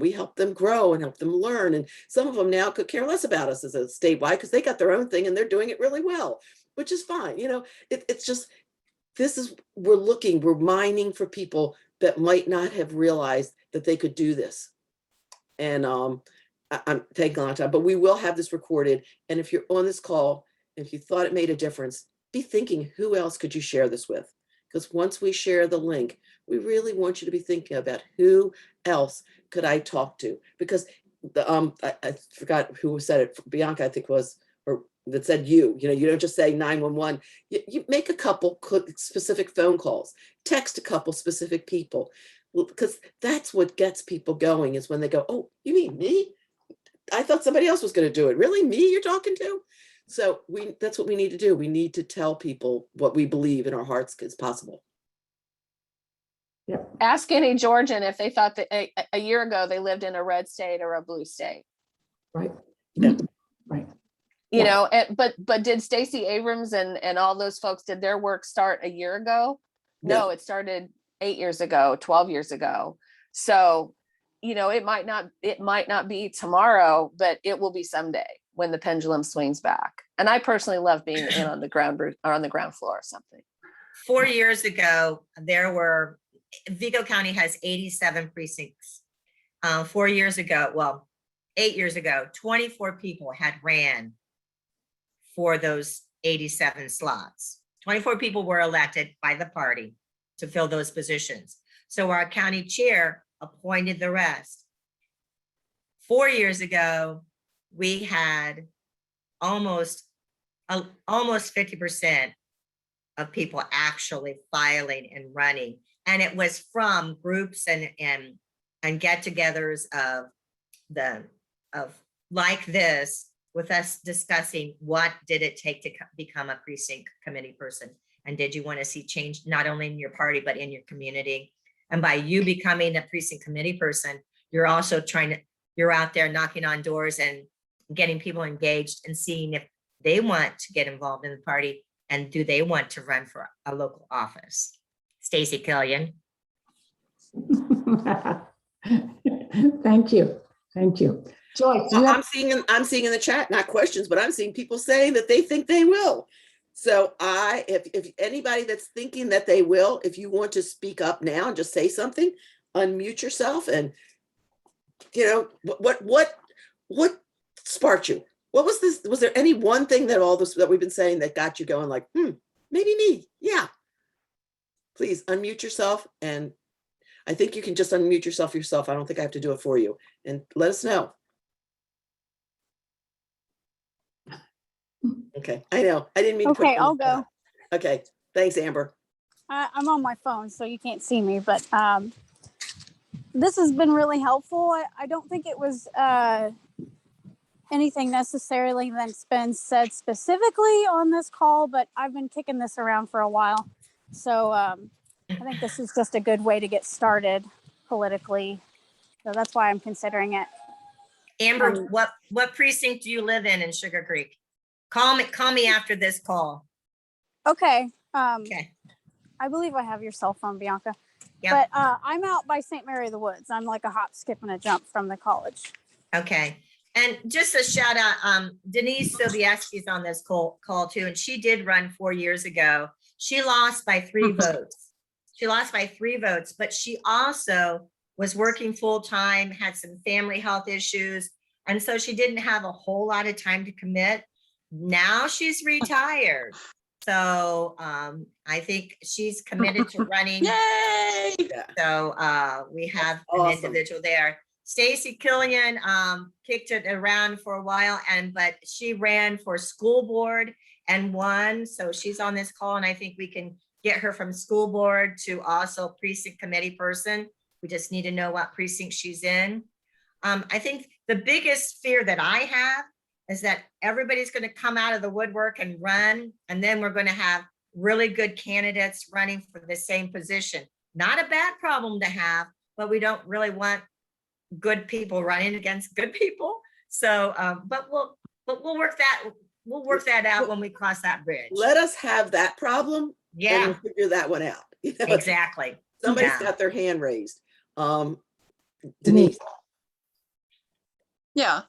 grow and help them learn. And some of them now could care less about us as a statewide because they got their own thing and they're doing it really well, which is fine. You know, it's just, we're mining for people that might not have realized that they could do this. And I'm taking a long time, but we will have this recorded. And if you're on this call, if you thought it made a difference, be thinking, who else could you share this with? Because once we share the link, we really want you to be thinking about who else could I talk to? Because I forgot who said it, Bianca, I think was, or that said you know, you don't just say 911, you make a couple specific phone calls, text a couple specific people, because that's what gets people going, is when they go, oh, you mean me? I thought somebody else was going to do it. Really? Me you're talking to? So that's what we need to do. We need to tell people what we believe in our hearts is possible. Yep. Ask any Georgian if they thought that a year ago they lived in a red state or a blue state. Right. Yeah. Right. You Yeah. know, but did Stacey Abrams and all those folks, did their work start a year ago? No, it started 8 years ago, 12 years ago. So, you know, it might not be tomorrow, but it will be someday when the pendulum swings back. And I personally love being in on the ground or on the ground floor or something. 4 years ago, Vigo County has 87 precincts. 4 years ago, well, 8 years ago, 24 people had ran for those 87 slots. 24 people were elected by the party to fill those positions. So our county chair appointed the rest. 4 years ago, we had almost 50% of people actually filing and running. And it was from groups and get-togethers of like this, with us discussing what did it take to become a precinct committee person. And did you want to see change not only in your party, but in your community? And by you becoming a precinct committee person, you're also you're out there knocking on doors and getting people engaged and seeing if they want to get involved in the party and do they want to run for a local office. Stacy Killian. Thank you. Thank you. Joyce, you have, I'm seeing in the chat, not questions, but I'm seeing people saying that they think they will. So if anybody that's thinking that they will, if you want to speak up now and just say something, unmute yourself. And what sparked you? What was this? Was there any one thing that all this that we've been saying that got you going like, maybe me? Yeah. Please unmute yourself. And I think you can just unmute yourself. I don't think I have to do it for you. And let us know. Okay, I know. I didn't mean to put Okay, you on I'll the spot. go. Okay, thanks, Amber. I'm on my phone, so you can't see me, but this has been really helpful. I don't think it was anything necessarily that's been said specifically on this call, but I've been kicking this around for a while. So I think this is just a good way to get started politically. So that's why I'm considering it. Amber, what precinct do you live in Sugar Creek? Call me after this call. Okay. Okay. I believe I have your cell phone, Bianca. Yep. But I'm out by St. Mary of the Woods. I'm like a hop, skip, and a jump from the college. Okay. And just a shout out, Denise Sobieski's on this call too, and she did run 4 years ago. She lost by 3 votes. She lost by 3 votes, but she also was working full time, had some family health issues, and so she didn't have a whole lot of time to commit. Now she's retired. So I think she's committed to running. Yay! So we have Awesome. an individual there. Stacy Killian kicked it around for a while, but she ran for school board and won. So she's on this call, and I think we can get her from school board to also precinct committee person. We just need to know what precinct she's in. I think the biggest fear that I have is that everybody's going to come out of the woodwork and run, and then we're going to have really good candidates running for the same position. Not a bad problem to have, but we don't really want good people running against good people. So, but we'll work that out when we cross that bridge. Let us have that problem. Yeah, And we'll figure that one out. exactly. Somebody's got their hand raised. Denise. Yeah.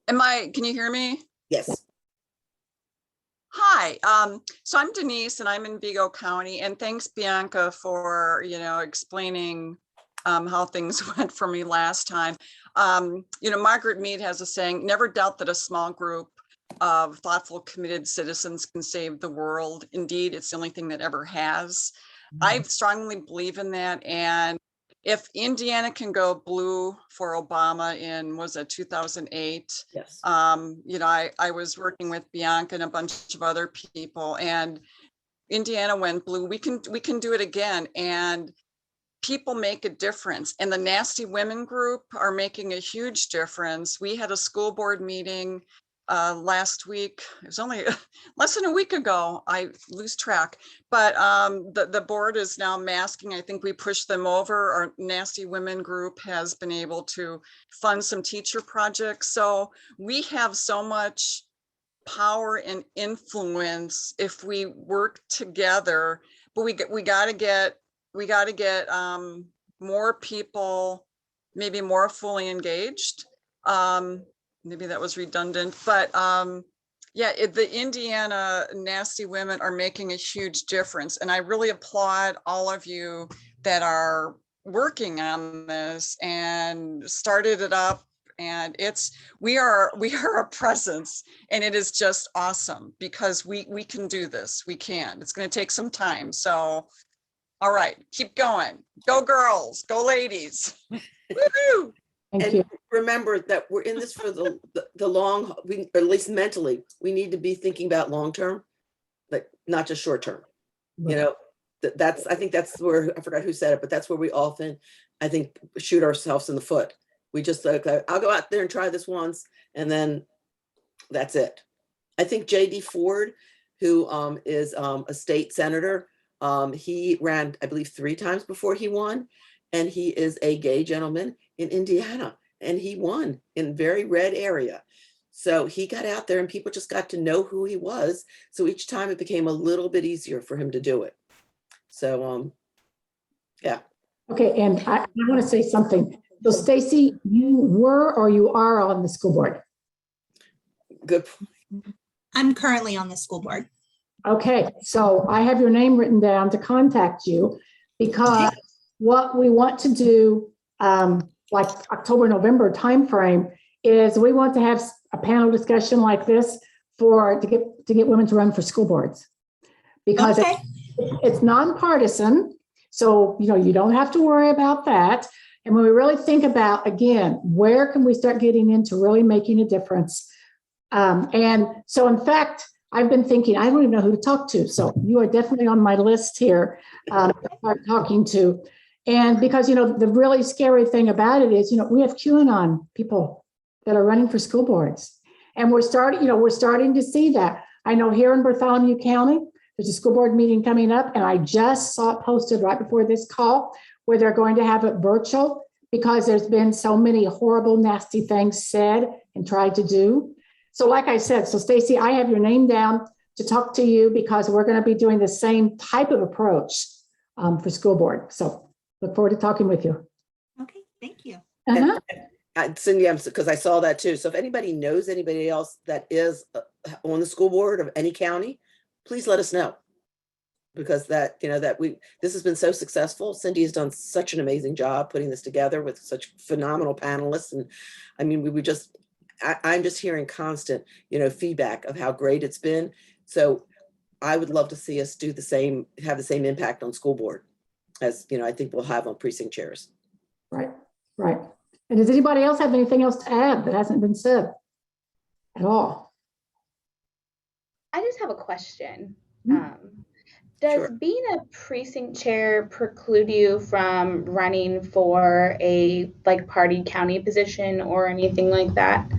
Can you hear me? Yes. Hi. So I'm Denise and I'm in Vigo County, and thanks Bianca for, explaining how things went for me last time. Margaret Mead has a saying, never doubt that a small group of thoughtful, committed citizens can save the world. Indeed, it's the only thing that ever has. I strongly believe in that. And if Indiana can go blue for Obama in, was it 2008? Yes. I was working with Bianca and a bunch of other people, and Indiana went blue. We can do it again. And people make a difference. And the Nasty Women group are making a huge difference. We had a school board meeting last week. It was only less than a week ago. I lose track, but the board is now masking. I think we pushed them over. Our Nasty Women group has been able to fund some teacher projects. So we have so much power and influence if we work together, but we got to get more people, maybe more fully engaged. Maybe that was redundant, but the Indiana Nasty Women are making a huge difference. And I really applaud all of you that are working on this and started it up. And we are a presence, and it is just awesome because we can do this. We can. It's going to take some time. So, all right, keep going. Go girls, go ladies. Woo-hoo. thank And you. remember that we're in this for the long, or at least mentally, we need to be thinking about long-term, like not just short-term. You know, I think that's where, I forgot who said it, but that's where we often, I think, shoot ourselves in the foot. We just like, I'll go out there and try this once, and then that's it. I think J.D. Ford, who is a state senator, he ran, I believe, 3 times before he won, and he is a gay gentleman in Indiana, and he won in very red area. So he got out there and people just got to know who he was. So each time it became a little bit easier for him to do it. So, yeah. Okay, and I want to say something. So Stacy, you were or you are on the school board? Good. I'm currently on the school board. Okay, so I have your name written down to contact you because what we want to do, like October, November timeframe, is we want to have a panel discussion like this to get women to run for school boards. Because it's nonpartisan, so you don't have to worry about that. And when we really think about, again, where can we start getting into really making a difference? And so, in fact, I've been thinking, I don't even know who to talk to. So you are definitely on my list here to start talking to. And because, the really scary thing about it is, we have QAnon people that are running for school boards. And we're starting to see that. I know here in Bartholomew County, there's a school board meeting coming up, and I just saw it posted right before this call where they're going to have it virtual because there's been so many horrible, nasty things said and tried to do. So like I said, so Stacy, I have your name down to talk to you because we're going to be doing the same type of approach for school board. So look forward to talking with you. Okay, thank you. Cindy, because I saw that too. So if anybody knows anybody else that is on the school board of any county, please let us know. Because this has been so successful. Cindy has done such an amazing job putting this together with such phenomenal panelists. And I mean, I'm just hearing constant, feedback of how great it's been. So I would love to see us have the same impact on school board as, I think we'll have on precinct chairs. Right. And does anybody else have anything else to add that hasn't been said at all? I just have a question. Does Sure. being a precinct chair preclude you from running for a party county position or anything like that?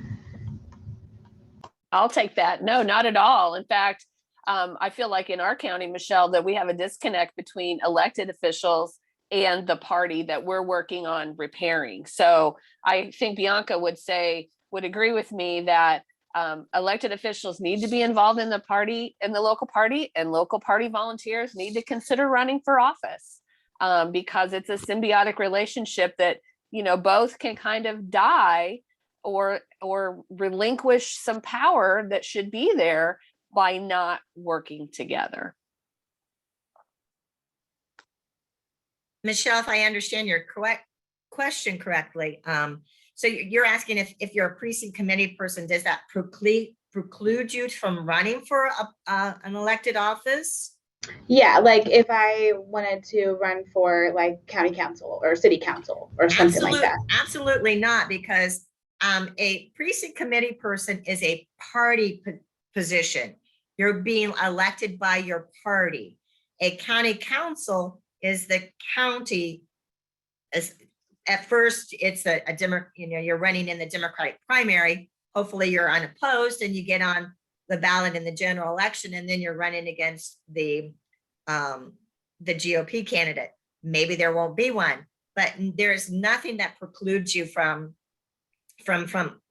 I'll take that. No, not at all. In fact, I feel like in our county, Michelle, that we have a disconnect between elected officials and the party that we're working on repairing. So I think Bianca would agree with me that elected officials need to be involved in the party, in the local party, and local party volunteers need to consider running for office because it's a symbiotic relationship that, both can kind of die or relinquish some power that should be there by not working together. Michelle, if I understand your question correctly, so you're asking if you're a precinct committee person, does that preclude you from running for an elected office? Yeah, if I wanted to run for county council or city council or something like that. Absolutely not, because a precinct committee person is a party position. You're being elected by your party. A county council is the county. At first, it's you're running in the Democratic primary. Hopefully you're unopposed and you get on the ballot in the general election, and then you're running against the GOP candidate. Maybe there won't be one, but there's nothing that precludes you from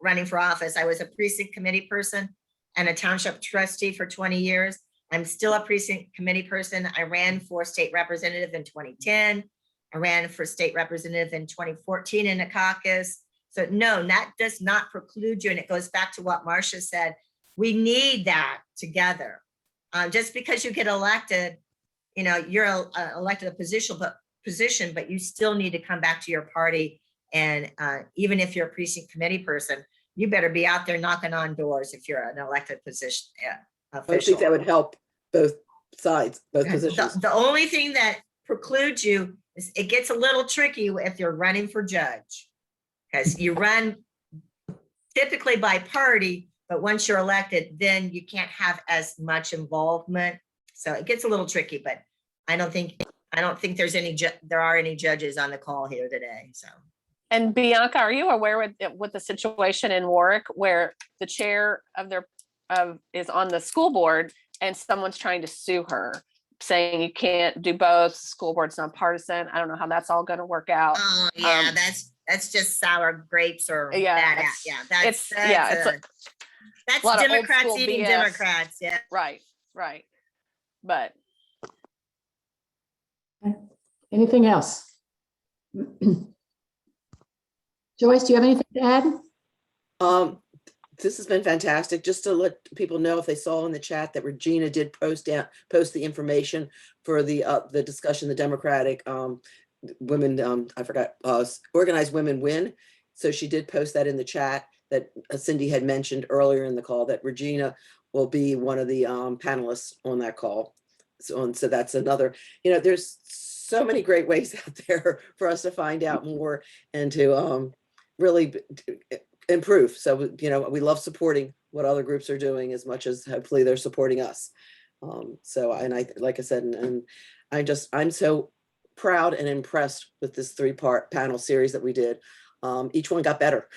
running for office. I was a precinct committee person and a township trustee for 20 years. I'm still a precinct committee person. I ran for state representative in 2010. I ran for state representative in 2014 in a caucus. So no, that does not preclude you. And it goes back to what Marcia said. We need that together. Just because you get elected, you're elected a position, but you still need to come back to your party. And even if you're a precinct committee person, you better be out there knocking on doors if you're an elected position. I think that would help both sides, both positions. The only thing that precludes you is it gets a little tricky if you're running for judge, because you run typically by party, but once you're elected, then you can't have as much involvement. So it gets a little tricky, but I don't think there are any judges on the call here today, so. And Bianca, are you aware with the situation in Warwick where the chair of is on the school board and someone's trying to sue her, saying you can't do both, school board's nonpartisan? I don't know how that's all going to work out. Oh yeah, that's just sour grapes or Yeah, bad. That's a lot of old Democrats school eating BS. Democrats. Yeah. Right. But Anything else? Joyce, do you have anything to add? This has been fantastic. Just to let people know, if they saw in the chat, that Regina did post the information for the discussion, the Democratic women, I forgot, Organized Women Win. So she did post that in the chat, that Cindy had mentioned earlier in the call, that Regina will be one of the panelists on that call. So that's another, there's so many great ways out there for us to find out more and to really improve. So, we love supporting what other groups are doing as much as hopefully they're supporting us. Like I said, and I'm so proud and impressed with this 3-part panel series that we did. Each one got better.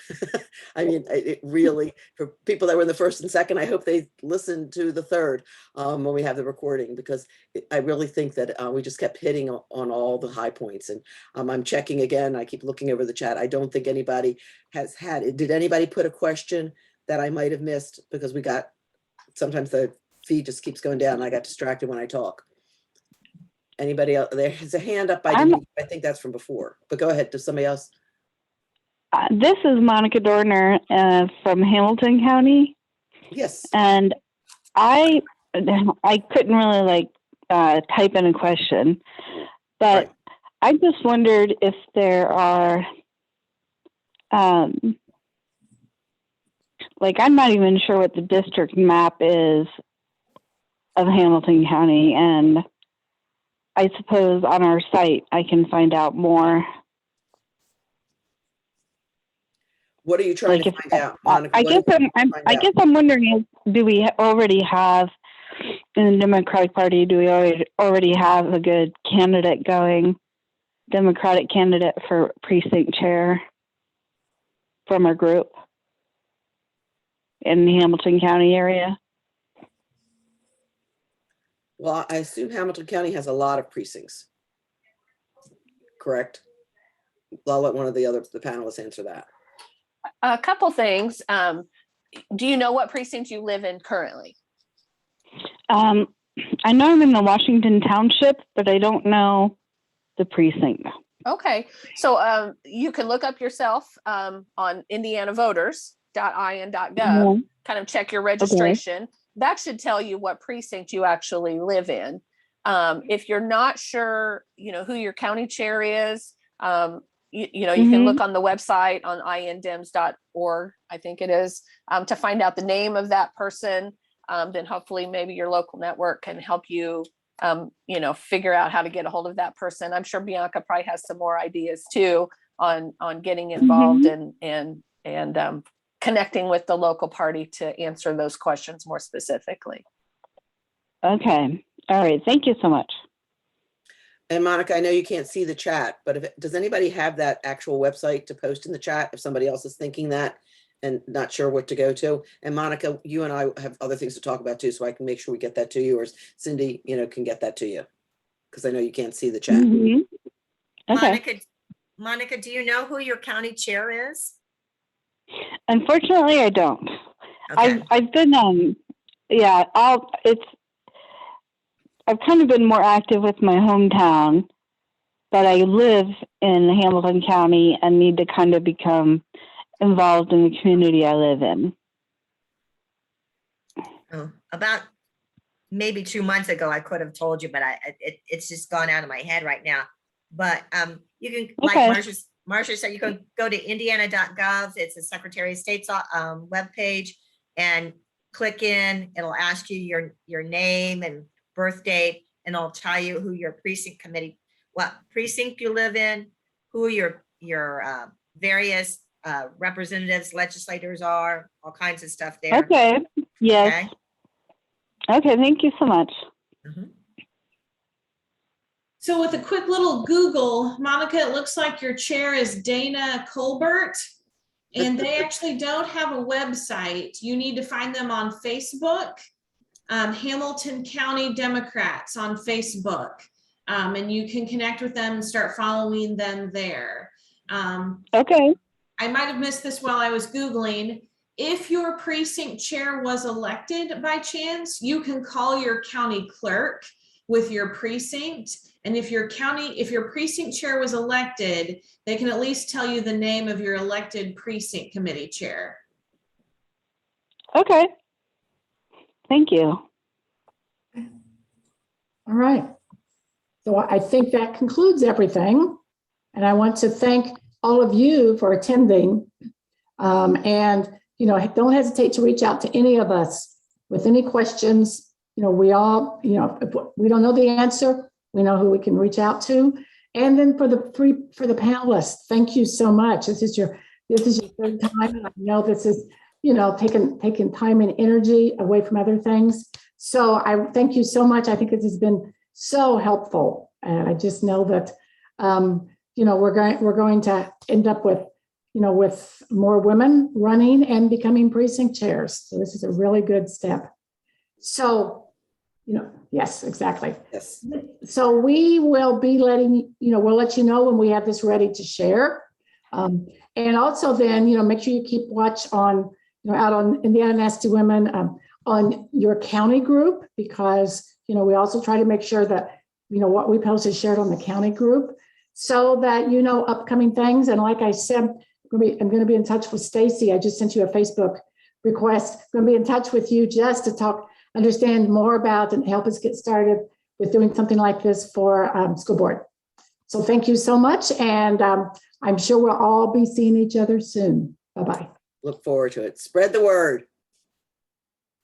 I mean, it really, for people that were in the first and second, I hope they listened to the third when we have the recording, because I really think that we just kept hitting on all the high points. And I'm checking again. I keep looking over the chat. I don't think anybody has had it. Did anybody put a question that I might have missed? Because sometimes the feed just keeps going down and I got distracted when I talk. Anybody else? There's a hand up. I think that's from before, but go ahead. Does somebody else? This is Monica Dorner from Hamilton County. Yes. And I couldn't really type in a question, but right. I just wondered if there are, I'm not even sure what the district map is of Hamilton County. And I suppose on our site, I can find out more. What are you trying to find out, Monica? I guess I'm wondering, do we already have in the Democratic Party? Do we already have a good candidate going, Democratic candidate for precinct chair from our group in the Hamilton County area? Well, I assume Hamilton County has a lot of precincts, correct? I'll let one of the panelists answer that. A couple things. Do you know what precinct you live in currently? I know I'm in the Washington Township, but I don't know the precinct. Okay. So you can look up yourself on indianavoters.in.gov, kind of check your registration. Okay. That should tell you what precinct you actually live in. If you're not sure, who your county chair is, you can look on the website on indems.org, I think it is, to find out the name of that person. Then hopefully maybe your local network can help you, figure out how to get a hold of that person. I'm sure Bianca probably has some more ideas too on getting involved and connecting with the local party to answer those questions more specifically. Okay. All right. Thank you so much. And Monica, I know you can't see the chat, but does anybody have that actual website to post in the chat if somebody else is thinking that and not sure what to go to? And Monica, you and I have other things to talk about too, so I can make sure we get that to you, or Cindy, can get that to you, because I know you can't see the chat. Okay. Monica, do you know who your county chair is? Unfortunately, I don't. Okay. I've been I've kind of been more active with my hometown, but I live in Hamilton County and need to kind of become involved in the community I live in. Oh, about maybe 2 months ago, I could have told you, but it's just gone out of my head right now. But you can, like Marcia said, you can go to indiana.gov. It's the Secretary of State's webpage, and click in. It'll ask you your name and birth date, and I'll tell you who your precinct committee, what precinct you live in, who your various representatives, legislators are, all kinds of stuff there. Okay. Yes. Okay. Thank you so much. Mhm. So with a quick little Google, Monica, it looks like your chair is Dana Colbert, and they actually don't have a website. You need to find them on Facebook, Hamilton County Democrats on Facebook, and you can connect with them and start following them there. Okay. I might have missed this while I was Googling. If your precinct chair was elected by chance, you can call your county clerk with your precinct. And if your precinct chair was elected, they can at least tell you the name of your elected precinct committee chair. Okay. Thank you. All right. So I think that concludes everything. And I want to thank all of you for attending. And, don't hesitate to reach out to any of us with any questions. We all, if we don't know the answer, we know who we can reach out to. And then for the panelists, thank you so much. This is your third time. And I know this is, taking time and energy away from other things. So I thank you so much. I think this has been so helpful. And I just know that, we're going to end up with more women running and becoming precinct chairs. So this is a really good step. So, yes, exactly. Yes. So we will be we'll let you know when we have this ready to share. And also then, make sure you keep watch on, out on Indiana Nasty Women on your county group, because, we also try to make sure that, what we post is shared on the county group so that, upcoming things. And like I said, I'm going to be in touch with Stacy. I just sent you a Facebook request. I'm going to be in touch with you just to understand more about and help us get started with doing something like this for school board. So thank you so much. And I'm sure we'll all be seeing each other soon. Bye-bye. Look forward to it. Spread the word.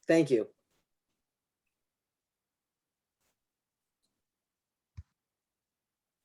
Thank you.